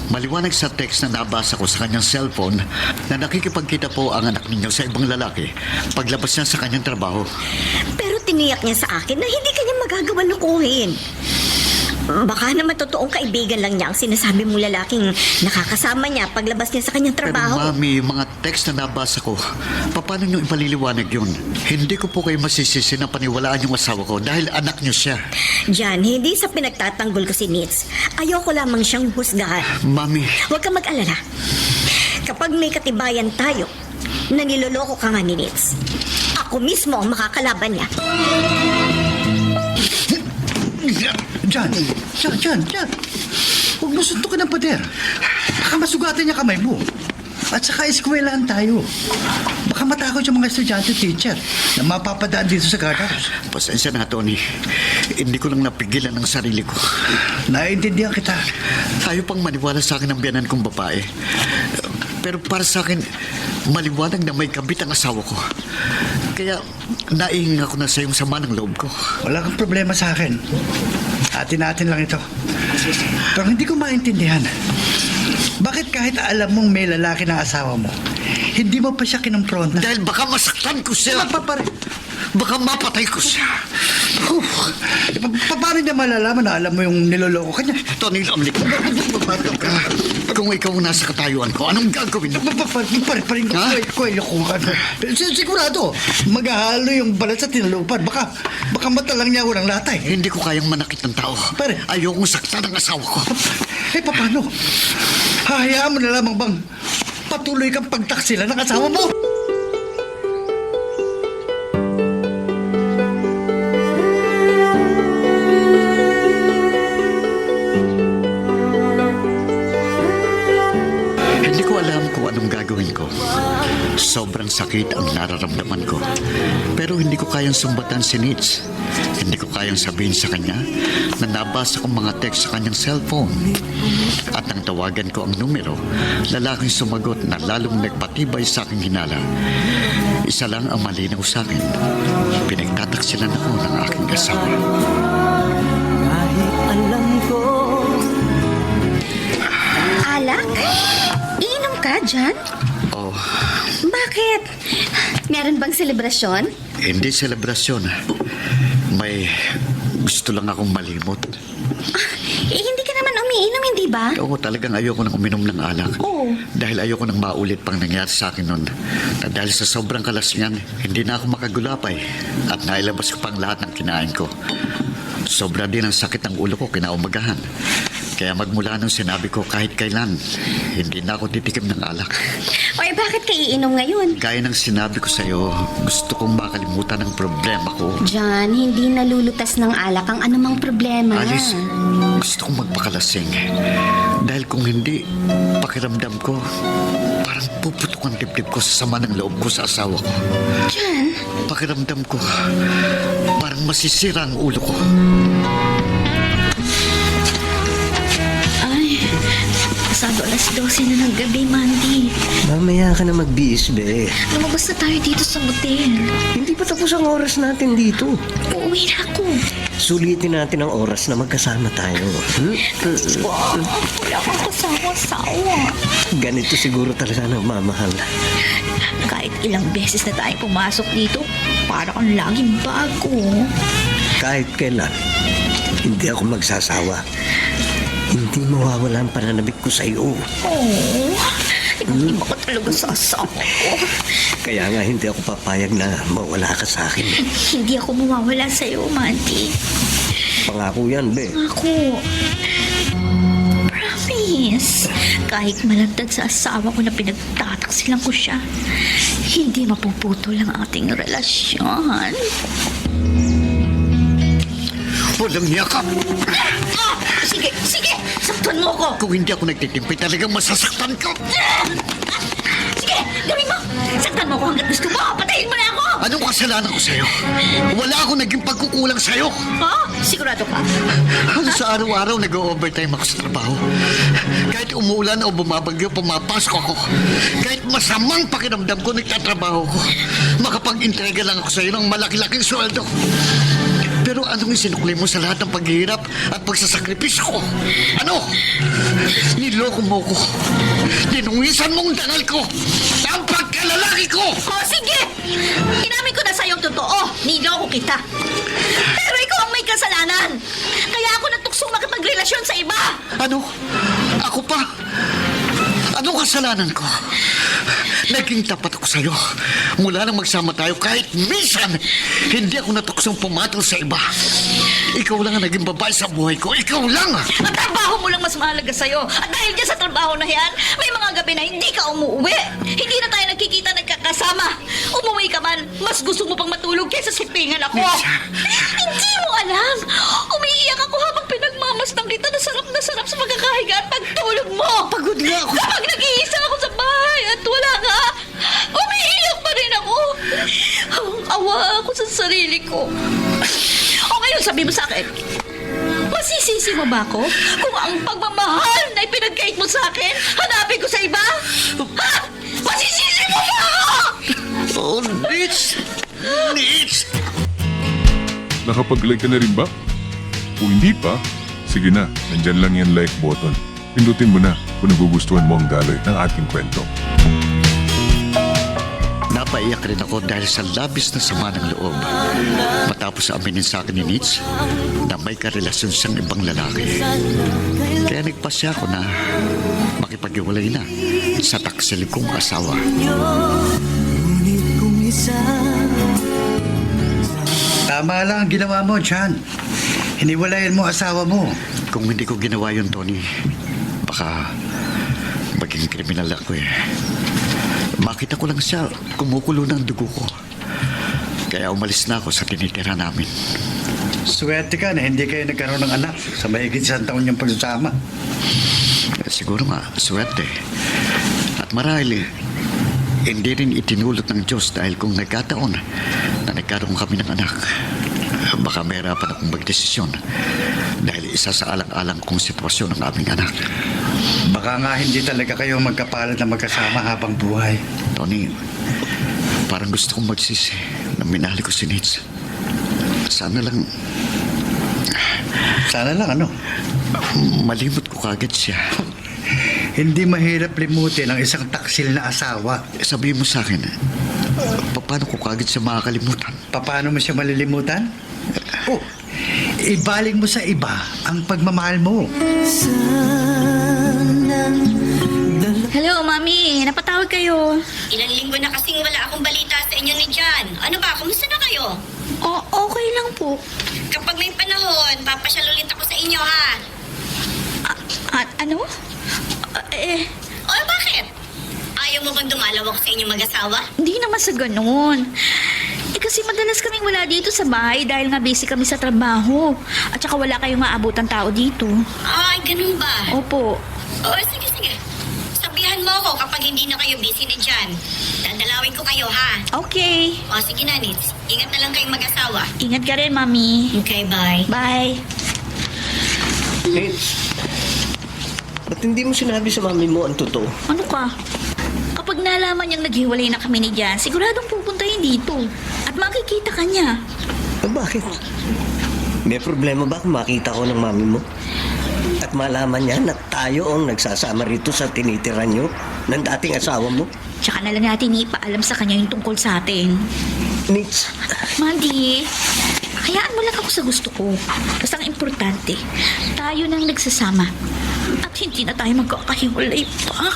maliwanag sa text na nabasa ko sa kanyang cellphone na nakikipagkita po ang anak ninyo sa ibang lalaki paglabas niya sa kanyang trabaho. Pero tiniyak niya sa akin na hindi kanya magagawa lukuhin. Baka naman totoong kaibigan lang niya ang sinasabi mong lalaking nakakasama niya paglabas niya sa kanyang trabaho. Pero mami, yung mga text na nabasa ko, paano niyo ipaliliwanag yun? Hindi ko po kayo masisisi na paniwalaan yung asawa ko dahil anak niyo siya. Jan, hindi sa pinagtatanggol ko si Nitz. Ayoko lamang siyang husgahan. Mami, Huwag kang mag-alala. Kapag may katibayan tayo na niloloko ka nga ni Nitz, ako mismo ang makakalaban niya. Jan. Huwag mo suntukin ng pader. Baka masugatan niya kamay mo. At saka eskwelahan tayo. Baka matakot yung mga estudyante teacher na mapapadaan dito sa guardhouse. pasensya na, Tony. Hindi ko lang napigilan ang sarili ko. Naiintindihan kita. Ayaw pang maniwala sa akin ang biyanan kong babae. Pero para sa akin, maliwanag na may kabit ang asawa ko. Kaya naingin ako na sa iyong sama ng loob ko. Wala kang problema sa akin. Atin-atin lang ito. Pero hindi ko maintindihan. Bakit kahit alam mong may lalaki ng asawa mo, hindi mo pa siya kinumpronta? Dahil baka masaktan ko siya. Baka mapatay ko siya. Paano niya malalaman na alam mo yung niloloko ka niya? Tony, amlik. Kung ikaw ang nasa katayuan ko, anong gagawin mo? Parin ko, kwelyo ko. Sigurado, maghahalo yung balat sa tinalupan. Baka mata lang niya walang latay. Hindi ko kayang manakit ng tao. Pare. Ayokong saktan ang asawa ko. Paano? Hahayaan mo na lamang bang patuloy kang pagtaksila ng asawa mo? Hindi ko alam kung anong gagawin ko. Sobrang sakit ang nararamdaman ko. Pero hindi ko kayang sumbatan si Nitz. Hindi ko kayang sabihin sa kanya na nabasa kong mga text sa kanyang cellphone. At nang tawagan ko ang numero, lalaking sumagot na lalong nagpatibay sa aking hinala. Isa lang ang malinaw sa akin. Pinagtataksilan ako ng aking asawa. Alak? Iinom ka dyan? Oh, Bakit? Meron bang selebrasyon? hindi selebrasyon. May gusto lang akong malimot. Hindi ka naman umiinom, hindi ba? Oo, talagang ayoko nang uminom ng alak. Oo. Dahil ayoko nang maulit pang nangyari sa akin noon. Na dahil sa sobrang kalasingan, hindi na ako makagulapay. At nailabas ko pang lahat ng kinain ko. Sobra din ang sakit ng ulo ko kinaumagahan. Kaya magmula nung sinabi ko kahit kailan, hindi na ako titikim ng alak. Oy, bakit ka iinom ngayon? Gaya ng sinabi ko sa'yo, gusto kong makalimutan ang problema ko. John, hindi nalulutas ng alak ang anumang problema. Alice, gusto kong magpakalasing. Dahil kung hindi, pakiramdam ko, parang puputok ang dibdib ko sa sama ng loob ko sa asawa ko. John? Pakiramdam ko, parang masisira ang ulo ko. Ay, pasado alas 12 na ng gabi, Mandy. Mamaya ka na magbihis, be. Lumabas na tayo dito sa motel. Hindi pa tapos ang oras natin dito. Uuwi na ako. Sulitin natin ang oras na magkasama tayo. Wala akong kasawa-sawa. Ganito siguro talaga nagmamahal. Kahit ilang beses na tayo pumasok dito, para kang laging bago. Kahit kailan, hindi ako magsasawa. Hindi mawawala ang pananabik ko sa iyo. Oh, iba ka talaga sa asawa ko. Kaya nga hindi ako papayag na mawala ka sa akin. Hindi ako mawawala sa iyo, Mandy. Pangako yan, be. Ako. Promise. Kahit malagdag sa asawa ko na pinagtataksilan ko siya, hindi mapuputol ang ating relasyon. Walang yakap! Ah! Sige, sige! Saktan mo ko! Kung hindi ako nagtitimpi, talagang masasaktan ka! Sige, gawin mo! Saktan mo ko hanggat gusto mo! Patayin mo na ako! Anong kasalanan ko sa'yo? Wala akong naging pagkukulang sa'yo! Ha? Sigurado ka? Halos sa araw-araw nag-overtime ako sa trabaho. Kahit umuulan o bumabagyo, pumapasok ako. Kahit masamang pakiramdam ko, nagtatrabaho ko. Makapag-entrega lang ako sa'yo ng malaki-laking sweldo. Pero anong isinukli mo sa lahat ng paghihirap at pagsasakripisyo ko? Ano? Niloko mo ko. Dinungisan mong dangal ko. Ang pagkalalaki ko! O, sige! Inamin ko na sa'yo ang totoo. Niloko kita. Pero ikaw ang may kasalanan. Kaya ako natuksong makipagrelasyon sa iba. Ano? Ako pa? Anong kasalanan ko? Naging tapat ako sa'yo. Mula nang magsama tayo, kahit minsan, hindi ako natuksong pumatol sa iba. Ikaw lang ang naging babae sa buhay ko. Ikaw lang! Ang trabaho mo lang mas mahalaga sa'yo. At dahil dyan sa trabaho na yan, may mga gabi na hindi ka umuwi. Hindi na tayo nagkikita nagkakasama. Umuwi ka man, mas gusto mo pang matulog kaysa sipingan ako. Hindi mo alam. Umiiyak ako habang pinagmamasdan kita na sarap sa magkakahiga at pagtulog mo. Pagod nga ako. Kapag nag-iisa ako sa bahay at wala ka, umiiyak pa rin ako. Awa ako sa sarili ko. O ngayon, sabi mo sa akin, Masisisi mo ba ako? Kung ang pagmamahal na ipinagkait mo sa akin, hanapin ko sa iba? Ha? Masisisi mo ba ako? Oh, Nitz! Nitz! Nakapag-like ka na rin ba? Kung hindi pa, sige na, nandyan lang yung like button. Pindutin mo na kung nagugustuhan mo ang daloy ng ating kwento. Napaiyak rin ako dahil sa labis na sama ng loob. Matapos aminin sa akin ni Nitz na may karelasyon siyang ibang lalaki. Kaya nagpasya ako na makipag-iwalay na sa taksil kong asawa. Tama lang ang ginawa mo, John. Hiniwalayan mo asawa mo. Kung hindi ko ginawa yun, Tony, baka maging kriminal ako eh. Makita ko lang siya, kumukulo ng dugo ko. Kaya umalis na ako sa tinitira namin. Swerte ka na hindi kayo nagkaroon ng anak sa mahigit 1 taon niyang pagsasama. Siguro nga, swerte. At marahil, hindi rin itinulot ng Diyos dahil kung nagkataon na nagkaroon kami ng anak, baka mahirapan akong magdesisyon dahil isa sa alang-alang kong sitwasyon ng aming anak. Baka nga hindi talaga kayo magkapalit na magkasama habang buhay. Tony, parang gusto kong magsisi na minahal ko si Nitz. Sana lang ano? malimot ko kagad siya. Hindi mahirap limutin ang isang taksil na asawa. Sabihin mo sa akin, paano ko kagad siya makakalimutan? Paano mo siya malilimutan? Oh, ibaling mo sa iba ang pagmamahal mo. Hello, Mami. Napatawag kayo. Ilang linggo na kasing wala akong balita sa inyo ni John. Ano ba? Kumusta na kayo? Okay lang po. Kapag may panahon, papasyal ulit ako sa inyo, ha? Ano? O, bakit? Ayaw mo bang dumalaw ako sa inyong mag-asawa? Hindi naman sa ganun. Kasi madalas kaming wala dito sa bahay dahil nga busy kami sa trabaho. At saka wala kayong maabutan tao dito. Ay, ganun ba? Opo. O, sige. Sabihan mo ako kapag hindi na kayo busy ni John. Dadalawin ko kayo, ha? Okay. O, sige na, Nitz. Ingat na lang kayong mag-asawa. Ingat ka rin, Mami. Okay, bye. Bye. Nitz, ba't hindi mo sinabi sa mami mo ang totoo? Ano ka? Kapag nalaman niyang naghiwalay na kami ni Jan, siguradong pupunta yun dito. At makikita ka niya. Bakit? May problema ba kung makita ko ng mami mo? At malaman niya na tayo ang nagsasama rito sa tinitira niyo ng dating asawa mo? Tsaka na lang natin ipaalam sa kanya yung tungkol sa atin. Nitz, Mandy, hayaan mo lang ako sa gusto ko. Basta ang importante, tayo nang nagsasama. At hindi na tayo magkakahiwalay pa.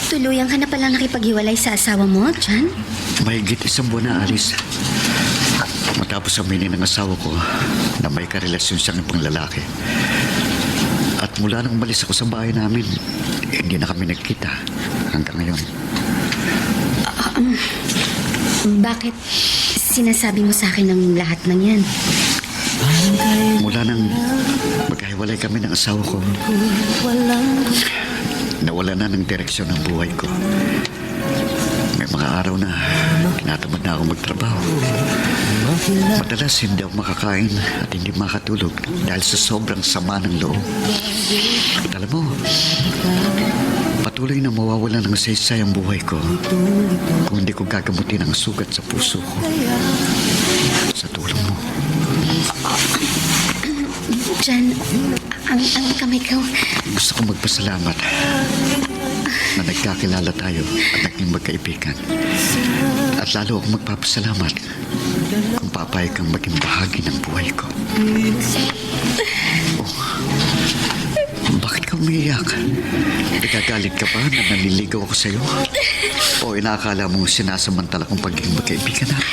Tuluyang ka na palang nakipaghiwalay sa asawa mo, John? Mahigit 1 buwan na alis. Matapos aminin ng asawa ko na may karelasyon siyang ibang lalaki. At mula nang umalis ako sa bahay namin, hindi na kami nagkita hanggang ngayon. Bakit sinasabi mo sa akin ng lahat ng yan? Mula nang magkahiwalay kami ng asawa ko, nawala na ng direksyon ng buhay ko. May mga araw na tinatamad na ako magtrabaho. Madalas hindi ako makakain at hindi makatulog dahil sa sobrang sama ng loob. At alam mo, patuloy na mawawala ng saysay ang buhay ko kung hindi ko gagamutin ang sugat sa puso ko. Sa tulong mo. John, ang kamay ko. Gusto kong magpasalamat na nagkakilala tayo at naging magkaibigan. At lalo akong magpapasalamat kung papayag kang maging bahagi ng buhay ko. Oh, bakit ka umiiyak? Nagagalit ka ba na naliligaw ako sa'yo? O inaakala mo sinasamantala kong pagiging magkaibigan natin?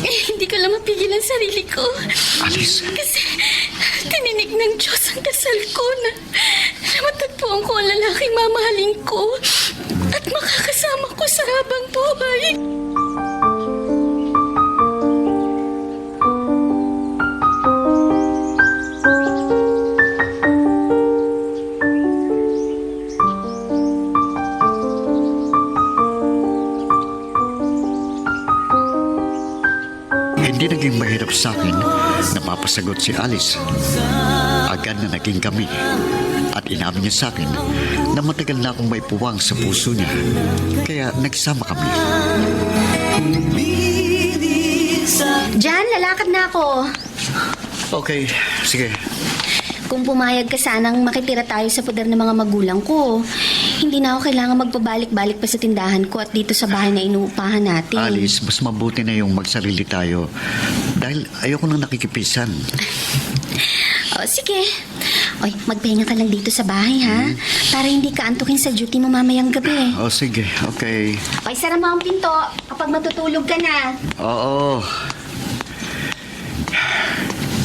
Hindi ko lang mapigilan sarili ko. Alice? Kasi tininig ng Diyos ang dasal ko na matagpuan ko ang lalaking mamahalin ko at makakasama ko sa habang buhay. Hindi naging mahirap sa akin na mapasagot si Alice. Agad na naging kami. At inamin niya sa akin na matagal na akong may puwang sa puso niya. Kaya nagsama kami. Jan, lalakad na ako. Okay, sige. Kung pumayag ka sanang makitira tayo sa poder ng mga magulang ko, hindi na ako kailangan magpabalik-balik pa sa tindahan ko at dito sa bahay na inuupahan natin. Alice, mas mabuti na yung magsarili tayo. Dahil ayoko nang nakikipisan. O, sige. Oy, magpahinga ka lang dito sa bahay, ha? Para hindi ka antukin sa duty mo mamayang gabi. Oh, sige. Okay. Oy, sara mo ang pinto kapag matutulog ka na. Oo.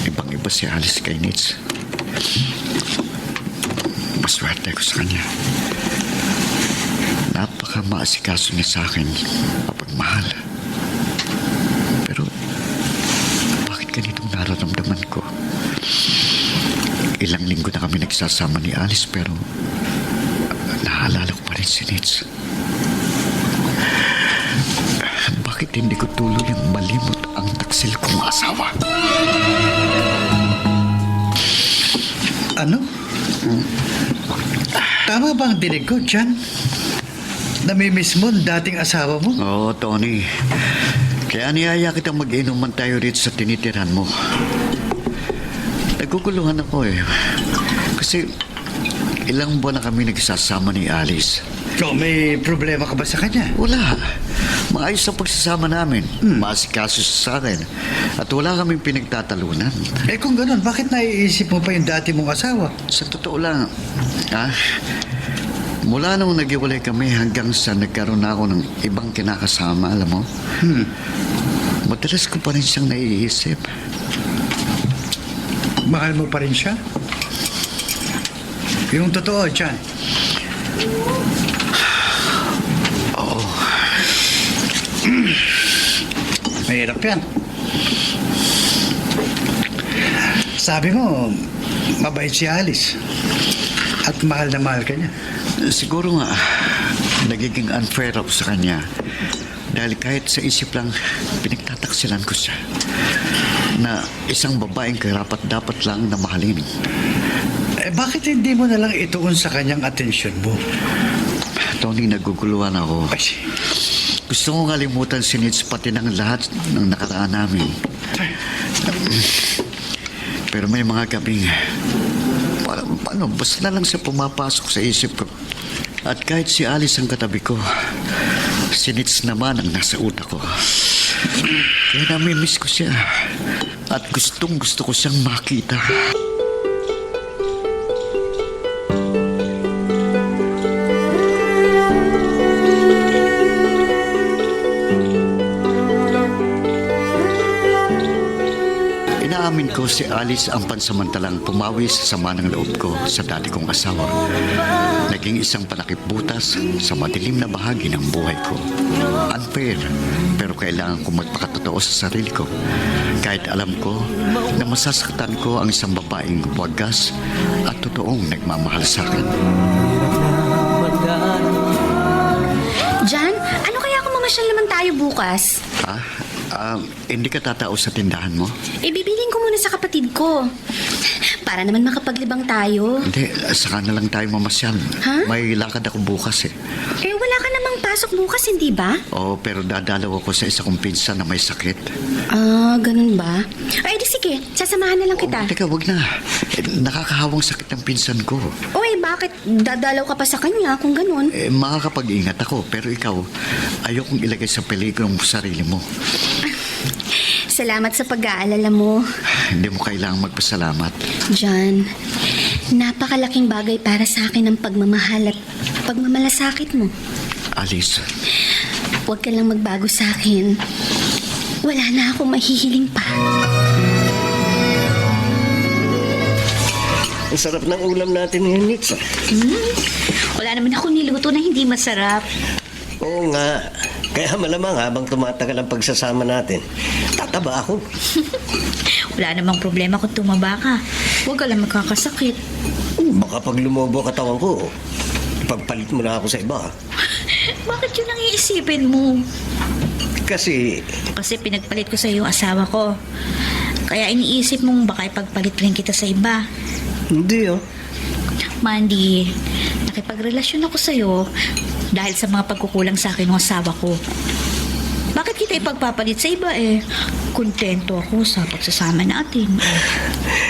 Ibang-iba si Alice kay Nitz. Maswerte ko sa kanya. Napaka-maasikaso niya sa akin kapag mahal. Pero, bakit ganitong nararamdaman ko? Ilang linggo na kami nagsasama ni Alice pero naalala ko pa rin si Nitz. Bakit hindi ko tuluyang malimot ang taksil kong asawa? Ano? Tama ba ang dinig ko, Jan? Namimiss mo ang dating asawa mo? Oo, Tony. Kaya niyaya kitang mag-inuman tayo rito sa tinitirahan mo. Naguguluhan ako eh. Kasi ilang buwan na kami nagsasama ni Alice. So, may problema ka ba sa kanya? Wala. Maayos ang pagsasama namin. Maasikaso siya sa akin. At wala kaming pinagtatalunan. Eh kung ganun, bakit naiisip mo pa yung dati mong asawa? Sa totoo lang, mula nung naghiwalay kami hanggang sa nagkaroon na ako ng ibang kinakasama, alam mo? Madalas ko pa rin siyang naiisip. Mahal mo pa rin siya? Yung totoo, Jan. Oo. Mahirap yan. Sabi mo, mabait si Alice. At mahal na mahal ka niya. Siguro nga, nagiging unfair ako sa kanya. Dahil kahit sa isip lang, pinagtataksilan ko siya. Na isang babaeng karapat dapat lang na mahalin. Eh bakit hindi mo na lang ituon sa kanyang atensyon mo? Tony, naguguluhan ako. Ay, Gusto kong kalimutan si Nitz pati ng lahat ng nakaraan namin. Pero may mga gabing, paano, basta na lang siya pumapasok sa isip ko. At kahit si Alice ang katabi ko, si Nitz naman ang nasa utak ko. Kaya namimiss ko siya. At gustong gusto ko siyang makita. Inaamin ko si Alice ang pansamantalang pumawi sa sama ng loob ko sa dati kong asawa. Naging isang panakip butas sa madilim na bahagi ng buhay ko. Unfair, pero kailangan kong magpakatotoo sa sarili ko. Kahit alam ko na masasaktan ko ang isang babaeng wagas at totoong nagmamahal sa akin. Jan, ano kaya kung mamasyal naman tayo bukas? Hindi ka tatao sa tindahan mo? Ibibilin ko muna sa kapatid ko. Para naman makapaglibang tayo. Hindi, saka na lang tayo mamasyal. Ha? May lakad ako bukas eh. Eh, wala ka namang pasok bukas, hindi ba? Oo, pero dadalaw ako sa isa kong pinsan na may sakit. Ah, ganun ba? Ay, di sige. Sasamahan na lang kita. Teka, wag na. Nakakahawang sakit ng pinsan ko. Oy, bakit dadalaw ka pa sa kanya kung ganun? Makakapag-ingat ako, pero ikaw, ayokong ilagay sa peligro ang sarili mo. Salamat sa pag-aalala mo. Hindi mo kailangang magpasalamat. John, napakalaking bagay para sa akin ang pagmamahal at pagmamalasakit mo. Alice. Huwag ka lang magbago sa akin. Wala na akong mahihiling pa. Ang sarap ng ulam natin ngayon, Nitz. Wala naman ako niluto na hindi masarap. Oo nga. Kaya malamang habang tumatagal ang pagsasama natin, tataba ako. Wala namang problema kung tumaba ka. Huwag ka lang magkakasakit. Baka pag lumobo katawan ko, ipagpalit mo na ako sa iba. Bakit yun ang iisipin mo? Kasi, Kasi pinagpalit ko sa iyo asawa ko. Kaya iniisip mong baka ipagpalit rin kita sa iba. hindi Mandy, nakipagrelasyon ako sa iyo dahil sa mga pagkukulang sa akin ng asawa ko. Bakit kita ipagpapalit sa iba Kontento ako sa pagsasama natin.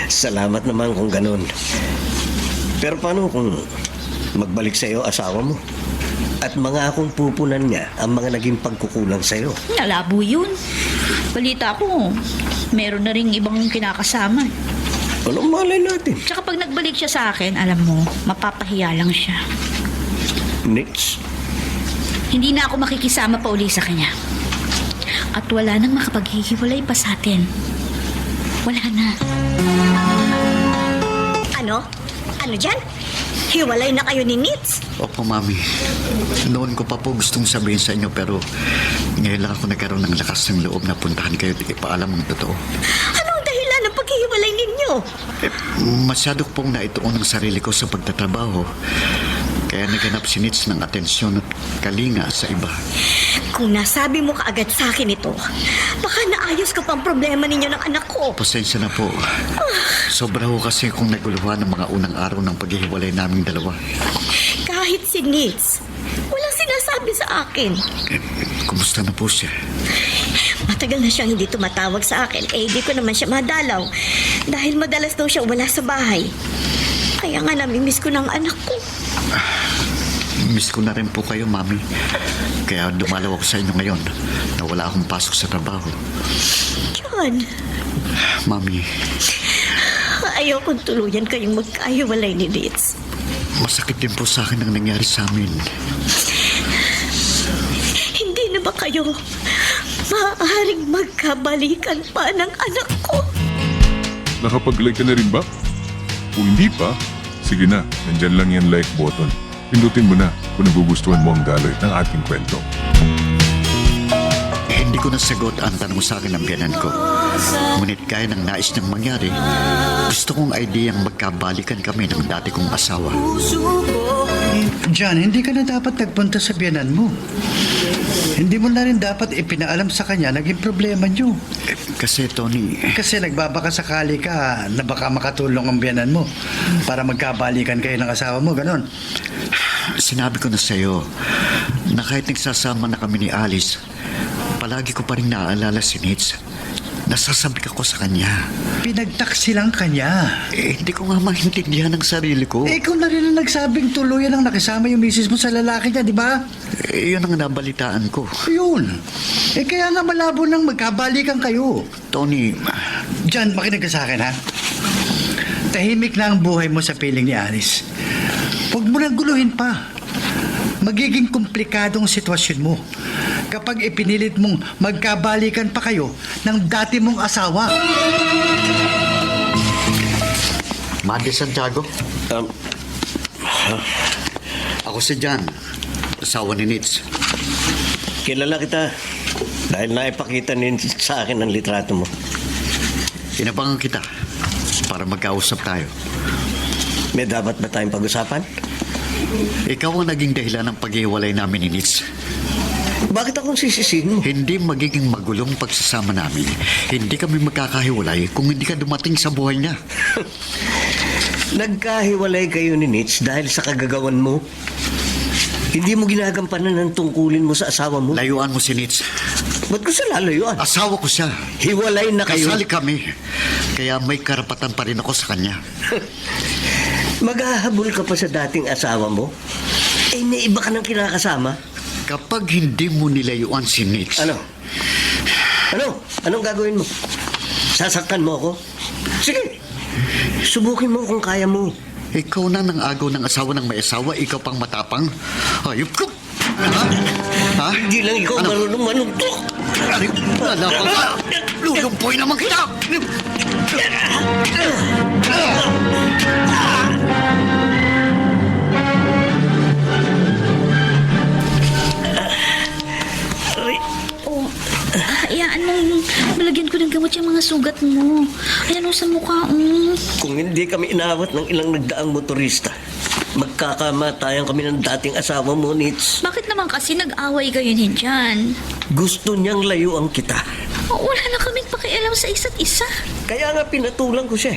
Salamat naman kung ganun. Pero paano kung magbalik sa'yo asawa mo? At mga akong pupunan niya ang mga naging pagkukulang sa'yo. Nalabo yun. Balita ko, meron na rin ibang kinakasama. Anong malay natin? Tsaka pag nagbalik siya sa akin, alam mo, mapapahiya lang siya. Nits, Hindi na ako makikisama pa uli sa kanya. At wala nang makapaghihiwalay pa sa atin. Wala na. Ano? Ano dyan? Hiwalay na kayo ni Nitz? Opo, Mami. Noon ko pa po gustong sabihin sa inyo pero ngayon lang ako nagkaroon ng lakas ng loob na puntahan kayo at ipaalam ang totoo. Anong dahilan ng paghihiwalay ninyo? Masyado pong naituon ang sarili ko sa pagtatrabaho. Kaya naghanap si Nitz ng atensyon at kalinga sa iba. Kung nasabi mo kaagad sa akin ito, baka naayos ka pang problema ninyo ng anak ko. Pasensya na po. Sobra ho kasi kung naguluhan ng mga unang araw ng paghihiwalay naming dalawa. Kahit si Nitz, walang sinasabi sa akin. Kumusta na po siya? Matagal na siyang hindi tumatawag sa akin. Di ko naman siya madalaw. Dahil madalas daw siya wala sa bahay. Kaya nga namimiss ko ng anak ko. Miss ko na rin po kayo, Mami. Kaya dumalaw ako sa inyo ngayon na wala akong pasok sa trabaho. John, Mami, ayaw kong tuluyan kayong magkahiwalay ni Nitz. masakit din po sa akin ang nangyari sa amin. Hindi na ba kayo maaaring magkabalikan pa ng anak ko? Nakapag-like ka na rin ba? Kung hindi pa, sige na, nandyan lang yan like button. Pindutin mo na kung nagugustuhan mo ang daloy ng ating kwento. Hindi ko nasagot ang tanong sa akin ng biyanan ko. Ngunit kaya ng nais niyang mangyari, gusto kong ideyang magkabalikan kami ng dati kong asawa. John, hindi ka na dapat nagpunta sa biyanan mo. Hindi mo na rin dapat ipinaalam sa kanya naging problema niyo. Kasi, Tony, Kasi nagbabaka sakali ka na baka makatulong ang biyanan mo para magkabalikan kayo ng asawa mo, ganon. sinabi ko na sa'yo na kahit nagsasama na kami ni Alice, palagi ko pa rin naaalala si Nitz. Nasasabik ako sa kanya. Pinagtaksi lang kanya. Hindi ko nga maintindihan ang sarili ko. Ikaw na rin ang nagsabing tuluyan ang nakisama yung misis mo sa lalaki niya, di ba? Yun ang nabalitaan ko. Yun. Kaya nga malabo nang magkabalikan kayo. Tony, John, makinig ka sa akin, ha? Tahimik na ang buhay mo sa piling ni Alice. Huwag mo nang guluhin pa. Magiging komplikado ang sitwasyon mo kapag ipinilit mong magkabalikan pa kayo ng dati mong asawa. Mandy Santiago, ako si John, asawa ni Nitz. kilala kita dahil naipakita ni Nitz sa akin ang litrato mo. Inabangan kita para magkausap tayo. May dapat ba tayong pag-usapan? Ikaw ang naging dahilan ng paghiwalay namin ni Nitz. Bakit akong sisisihin mo? Hindi magiging magulong pagsasama namin. Hindi kami magkakahiwalay kung hindi ka dumating sa buhay niya. Nagkahiwalay kayo ni Nitz dahil sa kagagawan mo. Hindi mo ginagampanan ng tungkulin mo sa asawa mo. Layuan mo si Nitz. Ba't ko siya lalayuan? Asawa ko siya. Hiwalay na kayo. Kasali kami. Kaya may karapatan pa rin ako sa kanya. Maghahabol ka pa sa dating asawa mo? May iba ka nang kinakasama? Kapag hindi mo nilayuan si Nitz... Ano? Anong gagawin mo? Sasaktan mo ako? Sige, subukin mo kung kaya mo. Ikaw na nang agaw ng asawa ng may asawa, ikaw pang matapang. Hayop ko! Ha? Hindi lang ikaw marunong manuntok. Lalapang ka! Lulumpoy naman kita! Hayaan mong malagyan ko ng gamot yung mga sugat mo. Ayan o sa mukha. Kung hindi kami inawat ng ilang nagdaang motorista, Magkakamatayan kami ng dating asawa mo, Nits. Bakit naman kasi nag-away kayo ni Jan? Gusto niyang layuan kita. Wala na kaming pakialam sa isa't isa. Kaya nga pinatulang ko siya.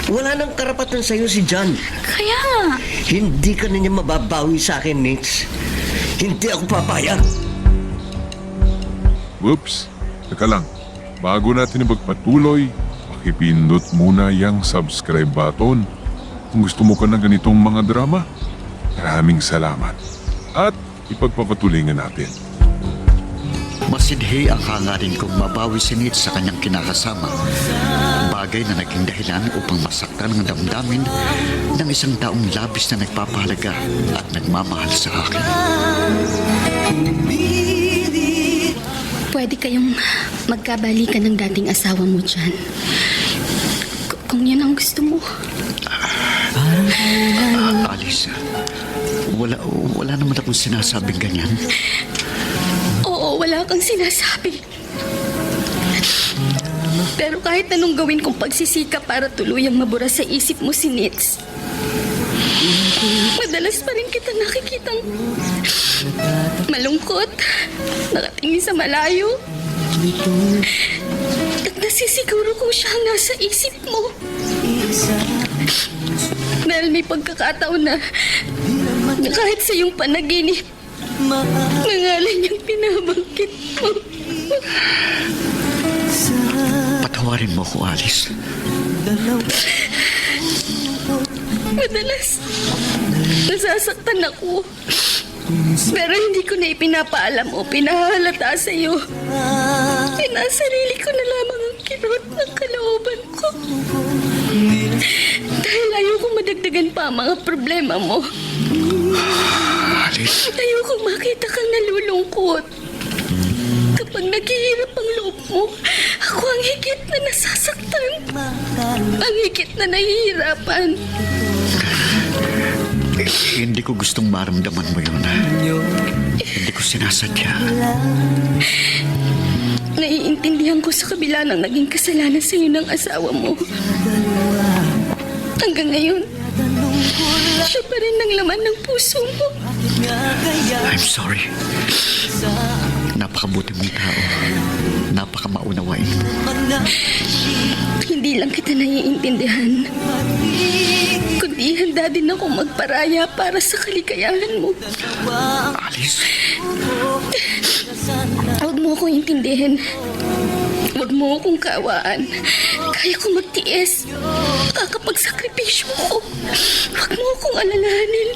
Wala nang karapatan sa'yo si John. Kaya nga. Hindi ka na niya mababawi sa akin, Nits. Hindi ako papayag. Whoops! Teka lang. Bago natin ipagpatuloy, pakipindot muna yung subscribe button. Kung gusto mo ka ng ganitong mga drama, maraming salamat. At ipagpapatuloy nga natin. Masidhi ang hangarin kong mabawi si Nitz sa kanyang kinakasama. Bagay na naging dahilan upang masaktan ang damdamin ng isang taong labis na nagpapahalaga at nagmamahal sa akin. Pwede kayong magkabalikan ng dating asawa mo dyan. Kung yan ang gusto mo. Alice, wala naman akong sinasabing ganyan. Oo, wala kang sinasabi. Pero kahit anong gawin kong pagsisikap para tuluyang mabura sa isip mo si Nitz, madalas pa rin kita nakikitang malungkot, nakatingin sa malayo. At nasisiguro ko siya ang nasa isip mo. Dahil may pagkakataon na kahit sa iyong panaginip, nangalan niyang pinabangkit mo. Patawarin mo ko, Alice. Madalas, nasasaktan ako. Pero hindi ko na ipinapaalam o pinahalata sa iyo. Pinasarili ko na lamang ang kirot ng kalooban ko. Dahil ayoko madagdagan pa ang mga problema mo. Alice. Ayoko makita kang nalulungkot. Kapag naghihirap ang loob mo, ako ang higit na nasasaktan. Ang higit na nahihirapan. Hindi ko gustong maramdaman mo yun. Hindi ko sinasadya. Naiintindihan ko sa kabila ng naging kasalanan sa iyo ng asawa mo. Hanggang ngayon, siya pa rin ang laman ng puso mo. I'm sorry. Napakabuti mong tao. Napakamaunawain mo. Hindi lang kita naiintindihan, kundi handa din ako magparaya para sa kaligayahan mo. Alice. Huwag mo akong intindihin. Huwag mo akong kaawaan. Kaya ko magtiis. Kakapagsakripisyo ko. Huwag mo akong alalahanin.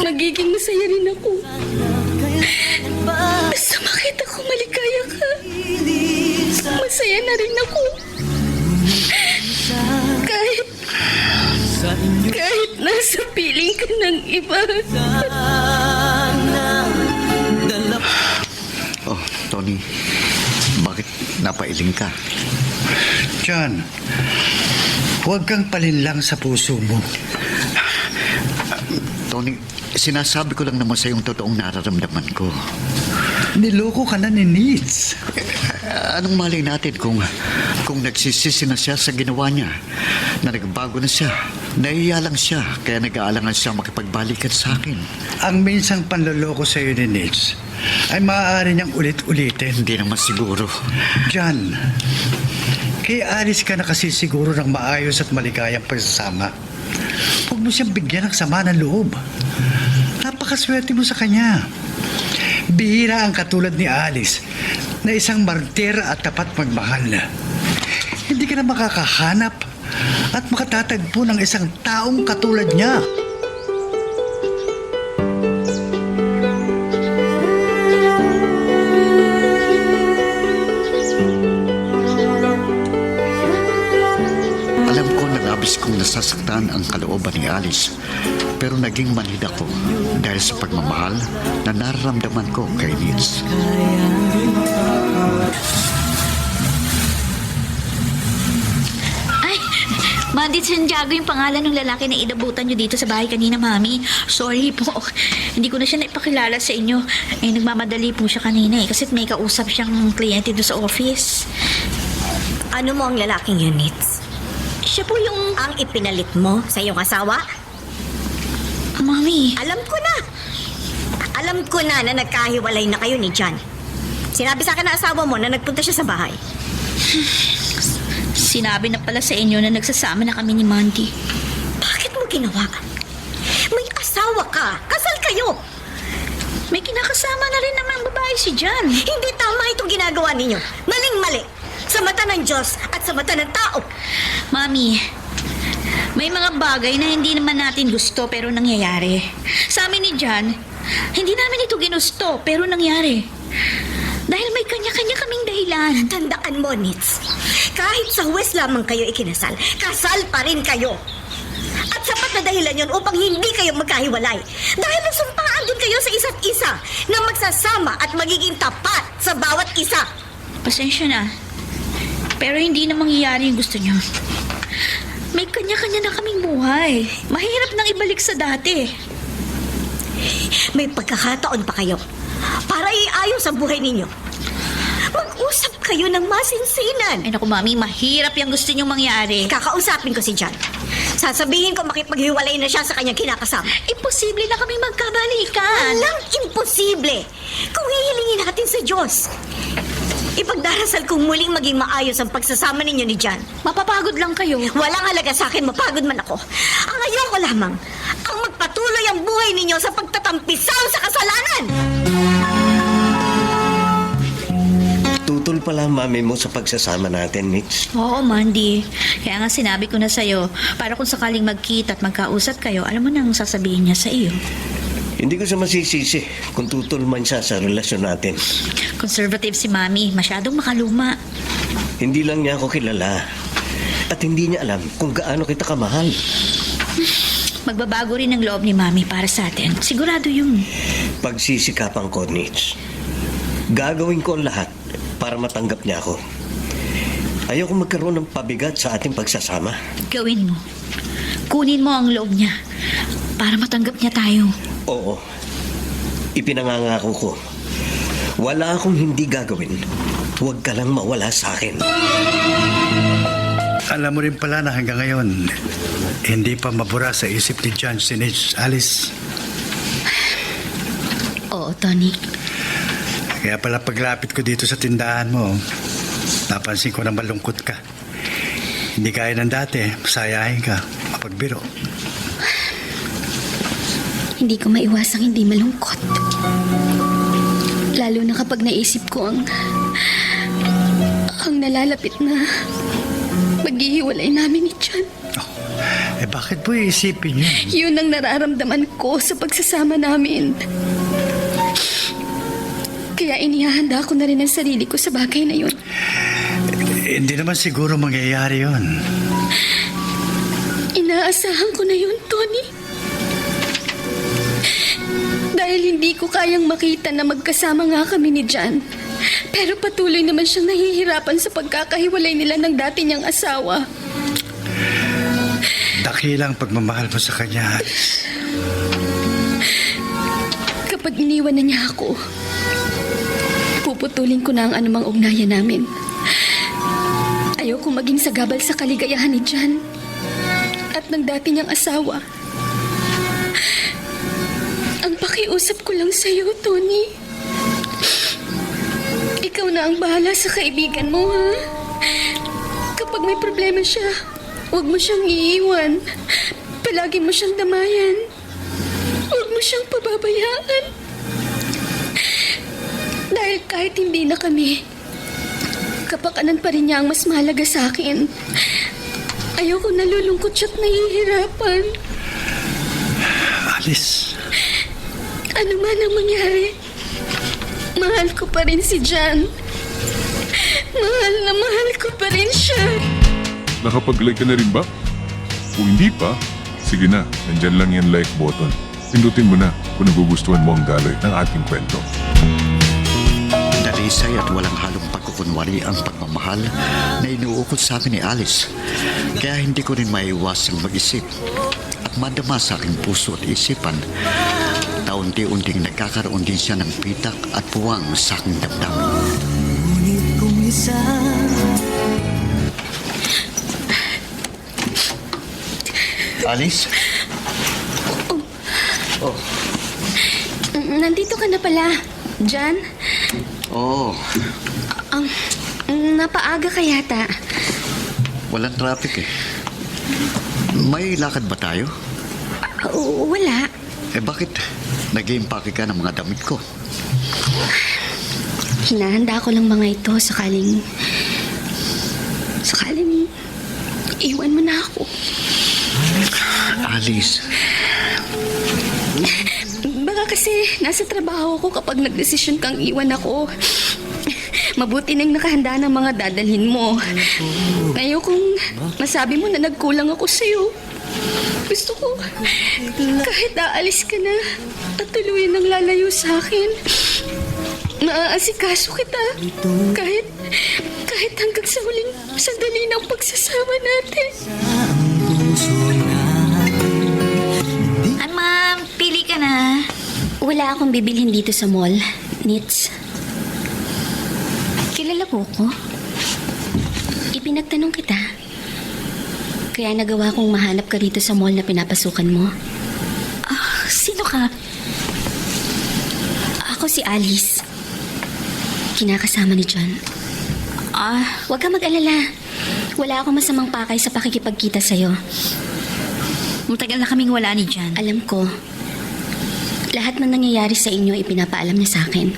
Magiging masaya rin ako. Basta makita ko maligaya ka, masaya na rin ako. Kahit nasa piling ka ng iba. Oh, Tony. Bakit napailing ka? John, huwag kang palinlang sa puso mo. Tony, sinasabi ko lang naman sa yung totoong nararamdaman ko. Niloko ka na ni Nitz. Anong malay natin kung nagsisisi na siya sa ginawa niya, na nagbago na siya, nahiya lang siya, kaya nag-aalangan siya makipagbalikan sa akin. Ang minsang panloloko sa iyo ni Nitz ay maaari niyang ulit-ulitin. Hindi naman siguro. John, kay Alice ka na kasi siguro ng maayos at maligayang pagsasama. Huwag mo siyang bigyan ng sama ng loob. Napakaswerte mo sa kanya. Bihira ang katulad ni Alice na isang martir at tapat magmahal. Hindi ka na makakahanap at makatatagpo ng isang taong katulad niya. Alam ko na labis kong nasasaktan ang kalooban ni Alice, pero naging manhid ako dahil sa pagmamahal na nararamdaman ko kay Nitz. Ay, Bandit Santiago yung pangalan ng lalaki na inabutan nyo dito sa bahay kanina, Mami. Sorry po. Hindi ko na siya naipakilala sa inyo. Eh, nagmamadali po siya kanina kasi may kausap siyang kliyente doon sa office. Ano mo ang lalaking yun, Nitz? Siya po yung... Ang ipinalit mo sa iyong asawa? Mami, Alam ko na. Alam ko na nagkahiwalay na kayo ni John. Sinabi sa akin ng asawa mo na nagpunta siya sa bahay. sinabi na pala sa inyo na nagsasama na kami ni Mandy. Bakit mo ginawa? May asawa ka. Kasal kayo. May kinakasama na rin naman babae si John. Hindi tama itong ginagawa ninyo. Maling-mali. Sa mata ng Diyos at sa mata ng tao. Mami, may mga bagay na hindi naman natin gusto pero nangyayari. Sa amin ni John, hindi namin ito ginusto pero nangyari. Dahil may kanya-kanya kaming dahilan. Tandaan mo, Nitz. Kahit sa huwes lamang kayo ikinasal, kasal pa rin kayo. At sapat na dahilan yon upang hindi kayo magkahiwalay. Dahil nagsumpaan din kayo sa isa't isa na magsasama at magiging tapat sa bawat isa. Pasensya na. Pero hindi na mangyayari yung gusto niyo. May kanya-kanya na kaming buhay. Mahirap nang ibalik sa dati. May pagkakataon pa kayo para iayos ang buhay ninyo. Mag-usap kayo ng masinsinan. Ay naku, Mami, mahirap yung gusto niyong mangyari. Kakausapin ko si John. Sasabihin ko makipaghiwalay na siya sa kanyang kinakasama. Imposible na kaming magkabalikan. Walang imposible kung hihilingin natin sa Diyos. Ipagdarasal kong muling maging maayos ang pagsasama ninyo ni John. Mapapagod lang kayo. Walang halaga sa akin, mapagod man ako. Ang ayoko lamang, ang magpatuloy ang buhay ninyo sa pagtatampisaw sa kasalanan. Tutol pala ang mami mo sa pagsasama natin, Mitch. Oo, Mandy. Kaya nga sinabi ko na sa'yo, para kung sakaling magkita at magkausap kayo, alam mo nang sasabihin niya sa iyo. Hindi ko siya masisisi kung tutol man siya sa relasyon natin. Conservative si Mami, masyadong makaluma. Hindi lang niya ako kilala. At hindi niya alam kung gaano kita kamahal. Magbabago rin ang loob ni Mami para sa atin. Sigurado yun. Pagsisikapan ko, Mitch. Gagawin ko ang lahat para matanggap niya ako. Ayoko magkaroon ng pabigat sa ating pagsasama. Gawin mo. Kunin mo ang loob niya para matanggap niya tayo. Oo. Ipinangangako ko. Wala akong hindi gagawin. Huwag ka lang mawala sa akin. Alam mo rin pala na hanggang ngayon, hindi pa mabura sa isip ni John si Alice. Oo, Tony. Kaya pala paglapit ko dito sa tindahan mo, napansin ko na malungkot ka. Hindi kaya ng dati, masayahin ka, mapagbiro. Hindi ko maiwasang hindi malungkot. Lalo na kapag naisip ko ang nalalapit na maghihiwalay namin ni John. Bakit po iisipin yun? Yun ang nararamdaman ko sa pagsasama namin. Kaya inihahanda ko na rin ang sarili ko sa bagay na yun. Hindi naman siguro mangyayari yun. Inaasahan ko na yun, Tony. Dahil hindi ko kayang makita na magkasama nga kami ni John. Pero patuloy naman siyang nahihirapan sa pagkakahiwalay nila ng dati niyang asawa. Dakilang pagmamahal mo sa kanya. Kapag iniwan na niya ako, puputulin ko na ang anumang ugnayan namin. Ayoko maging sagabal sa kaligayahan ni John at ng dati niyang asawa. Ang pakiusap ko lang sa'yo, Tony. Ikaw na ang bahala sa kaibigan mo, ha? Kapag may problema siya, huwag mo siyang iiwan. Palagi mo siyang damayan. Huwag mo siyang pababayaan. Dahil kahit hindi na kami, kapakanan pa rin niya ang mas mahalaga sa akin. Ayoko nalulungkot siya at nahihirapan. Alice. Ano man ang mangyari, mahal ko pa rin si John. Mahal na mahal ko pa rin siya. Nakapag-like ka na rin ba? Kung hindi pa, sige na, nandyan lang yung like button. Pindutin mo na kung nagugustuhan mo ang daloy ng ating kwento. Dalisay at walang halong pagkukunwari ang pagmamahal na inuukol sa akin ni Alice. Kaya hindi ko rin maiwasang mag-isip at madama sa aking puso at isipan. Taunti-unting nagkakaroon din siya ng pitak at puwang sa aking damdamin. Alice? Oh, Nandito ka na pala. Jan, Oo, napaaga ka yata. walang traffic eh. May lakad ba tayo? Wala. Bakit nag-iimpake ka ng mga damit ko? Hinahanda ko lang mga ito sakaling iwan mo na ako. Alice, Baka kasi nasa trabaho ko kapag nagdesisyon kang iwan ako. Mabuti nang nakahanda ng mga dadalhin mo. Ayokong masabi mo na nagkulang ako sa'yo. Gusto ko, kahit aalis ka na at tuluyan ng lalayo sa akin, naaasikaso kita. Kahit hanggang sa huling sandali ng pagsasama natin. Ma'am, pili ka na. Wala akong bibilhin dito sa mall, Nits. Kilala mo ko? Ipinagtanong kita. Kaya nagawa kong mahanap ka dito sa mall na pinapasukan mo. Sino ka? Ako si Alice. Kinakasama ni John. Huwag ka mag-alala. Wala akong masamang pakay sa pakikipagkita sa'yo. Matagal na kaming wala ni Jan. Alam ko, lahat ng nangyayari sa inyo ipinapaalam niya sa akin.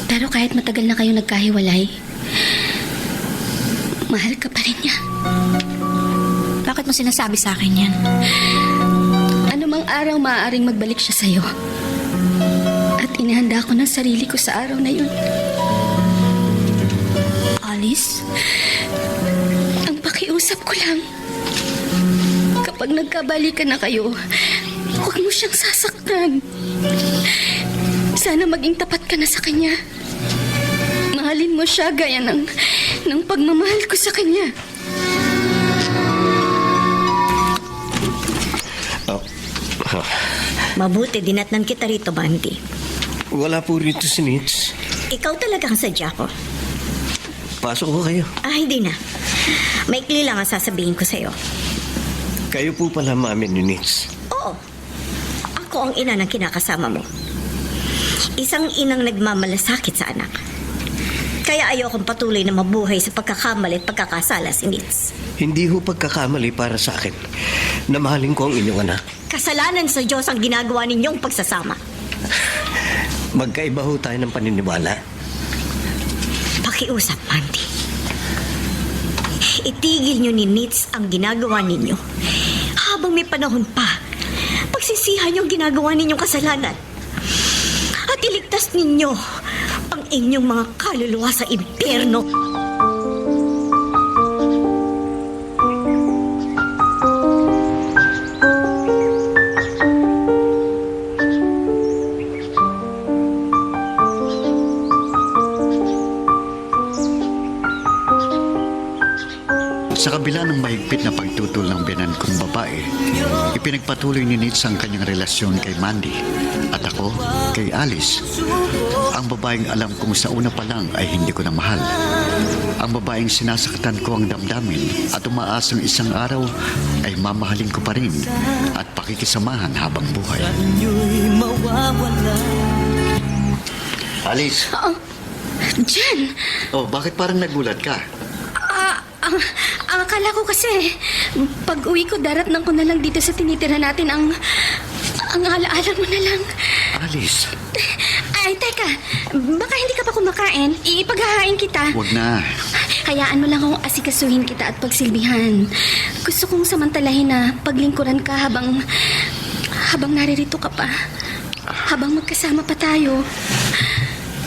Pero kahit matagal na kayong nagkahiwalay, mahal ka pa rin niya. Bakit mo sinasabi sa akin yan? Anumang araw maaaring magbalik siya sa'yo. At inihanda ko ng sarili ko sa araw na yun. Alice? Ang pakiusap ko lang, kapag nagkabalikan na kayo, huwag mo siyang sasaktan. Sana maging tapat ka na sa kanya. Mahalin mo siya gaya ng pagmamahal ko sa kanya. Mabuti dinatnan kita rito, Bandy. wala po rito si Nits. Ikaw talagang sadya ko. Pasok ko kayo. Hindi na. Maikli lang ang sasabihin ko sa'yo. Kayo po pala mami ni Nits. Oo. Ako ang ina ng kinakasama mo. Isang inang nagmamalasakit sa anak. Kaya ayokong patuloy na mabuhay sa pagkakamali at pagkakasala si Nits. Hindi ho pagkakamali para sa akin na mahalin ko ang inyong anak. Kasalanan sa Diyos ang ginagawa ninyong pagsasama. Magkaiba ho tayo ng paniniwala. Pakiusap, Mandy. Itigil nyo ni Nits ang ginagawa ninyo. Habang may panahon pa, pagsisihan yung ginagawa ninyong kasalanan. At iligtas ninyo ang inyong mga kaluluwa sa impyerno. Sa kabila ng mahigpit na pagtutol ng binan kong babae, ipinagpatuloy ni Nits ang kanyang relasyon kay Mandy at ako kay Alice. Ang babaeng alam kong sa una pa lang ay hindi ko na mahal. Ang babaeng sinasaktan ko ang damdamin at umaasang isang araw ay mamahalin ko pa rin at pakikisamahan habang buhay. Alice! Jan! Oh, bakit parang nagulat ka? Akala ko kasi, pag-uwi ko, daratnan ko na lang dito sa tinitira natin ang alaala mo na lang. Alice! Ay, teka, baka hindi ka pa kumakain. Ipaghahain kita. Huwag na. Hayaan mo lang akong asikasuhin kita at pagsilbihan. Gusto kong samantalahin na paglingkuran ka habang naririto ka pa. Habang magkasama pa tayo.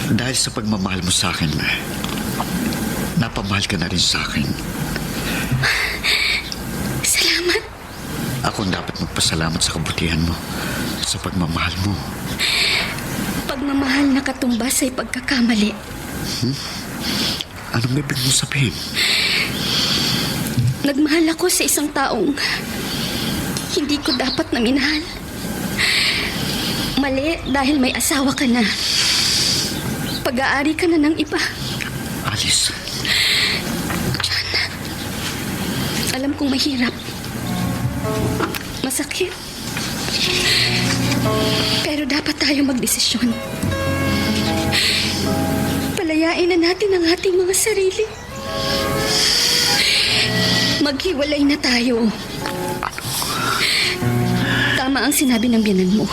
Dahil sa pagmamahal mo sa akin, napamahal ka na rin sa akin. Salamat. Ako ang dapat magpasalamat sa kabutihan mo, sa pagmamahal mo. Pagmamahal na katumbas ay pagkakamali. Anong ibig mo sabihin? Nagmahal ako sa isang taong hindi ko dapat na minahal. Mali dahil may asawa ka na. Pag-aari ka na ng iba. Alice. John, alam kong mahirap. Masakit. Pero dapat tayo magdesisyon. Palayain na natin ang ating mga sarili. Maghiwalay na tayo. Tama ang sinabi ng biyanan mo.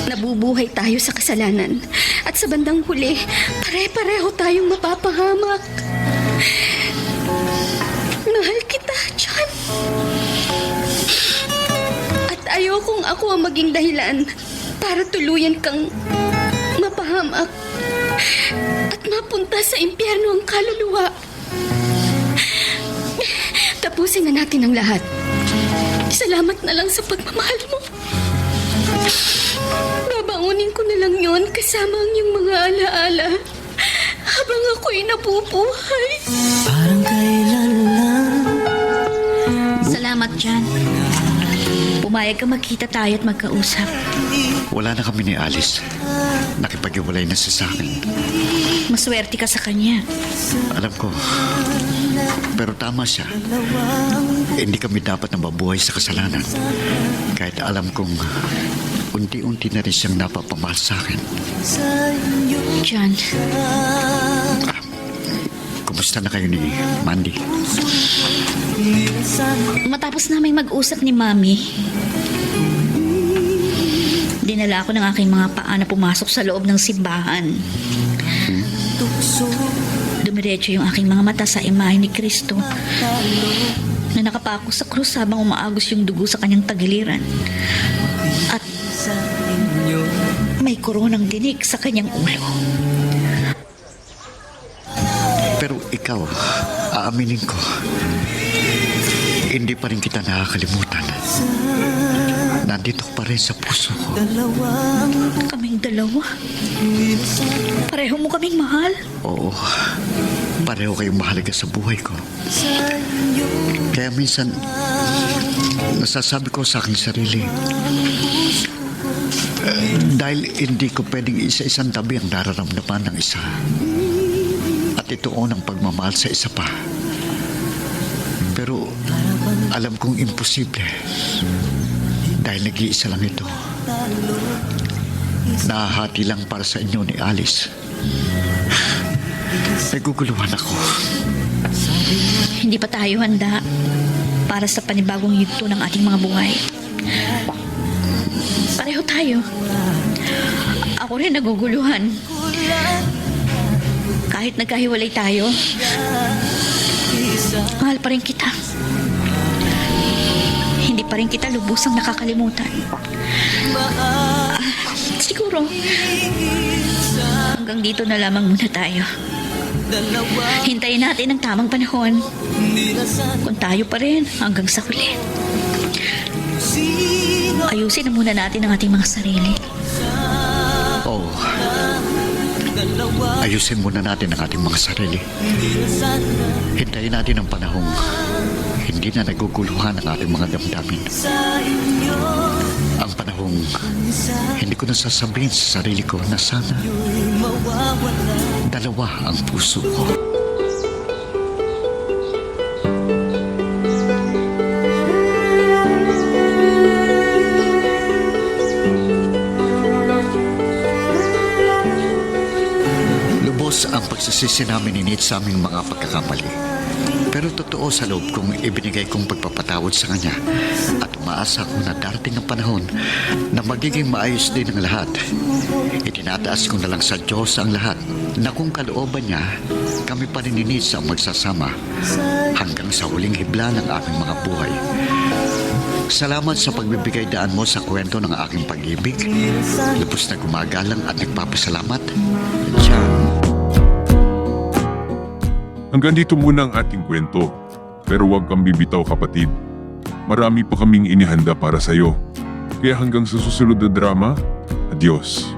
Nabubuhay tayo sa kasalanan. At sa bandang huli, pare-pareho tayong mapapahamak. Mahal kita, John. At ayokong ako ang maging dahilan para tuluyan kang mapahamak at mapunta sa impyerno ang kaluluwa. Tapusin na natin ang lahat. Salamat na lang sa pagmamahal mo. Babangunin ko na lang yon kasama ang iyong mga alaala habang ako'y nabubuhay. Salamat, John. Pumayag ka magkita tayo at magkausap. Wala na kami ni Alice. Nakipag-iwalay na siya sa akin. Maswerte ka sa kanya. Alam ko. Pero tama siya. Hindi kami dapat nababuhay sa kasalanan. Kahit alam kong unti-unti na rin siyang napapamahal sa akin. John, Kumusta na kayo ni Mandy? matapos naming mag-usap ni Mami, dinala ko ng aking mga paa na pumasok sa loob ng simbahan. Dumiretso yung aking mga mata sa imahe ni Kristo na nakapako sa krus habang umaagos yung dugo sa kanyang tagiliran. At may koronang dinig sa kanyang ulo. Pero ikaw, aaminin ko, hindi pa rin kita nakakalimutan. Nandito pa rin sa puso ko. Kaming dalawa. Pareho mo kaming mahal. Oo, pareho kayong mahalaga sa buhay ko. Kaya minsan, nasasabi ko sa aking sarili, dahil hindi ko pwedeng isa-isang tabi ang nararamdaman ng isa. At itoon ang pagmamahal sa isa pa. Pero alam kong imposible dahil nag-iisa lang ito. Nahahati lang para sa inyo ni Alice. Naguguluhan ako. Hindi pa tayo handa para sa panibagong yugto ng ating mga buhay. Pareho tayo. Ako rin naguguluhan. Kahit nagkahiwalay tayo, mahal pa rin kita. Hindi pa rin kita lubusang nakakalimutan. Siguro, hanggang dito na lamang muna tayo. Hintayin natin ang tamang panahon. Kung tayo pa rin hanggang sa huli. Ayusin na muna natin ang ating mga sarili. Oo. Ayusin muna natin ang ating mga sarili. Hintayin natin ang panahong hindi na naguguluhan ang ating mga damdamin. Ang panahong hindi ko nasasabihin sa sarili ko na sana dalawa ang puso ko. Ang pagsasisi namin ni Nate sa aming mga pagkakamali. Pero totoo sa loob kong ibinigay kong pagpapatawad sa kanya at umaasa ko na darating ang panahon na magiging maayos din ang lahat. Itinataas ko na lang sa Diyos ang lahat na kung kalooban niya, kami pa rin ni Nate ang magsasama hanggang sa huling hibla ng aming mga buhay. Salamat sa pagbibigay daan mo sa kwento ng aking pag-ibig. Lubos na gumagalang at nagpapasalamat. John. Hanggang dito muna ang ating kwento. Pero huwag kang bibitaw, kapatid. Marami pa kaming inihanda para sa'yo. Kaya hanggang sa susunod na drama, adios.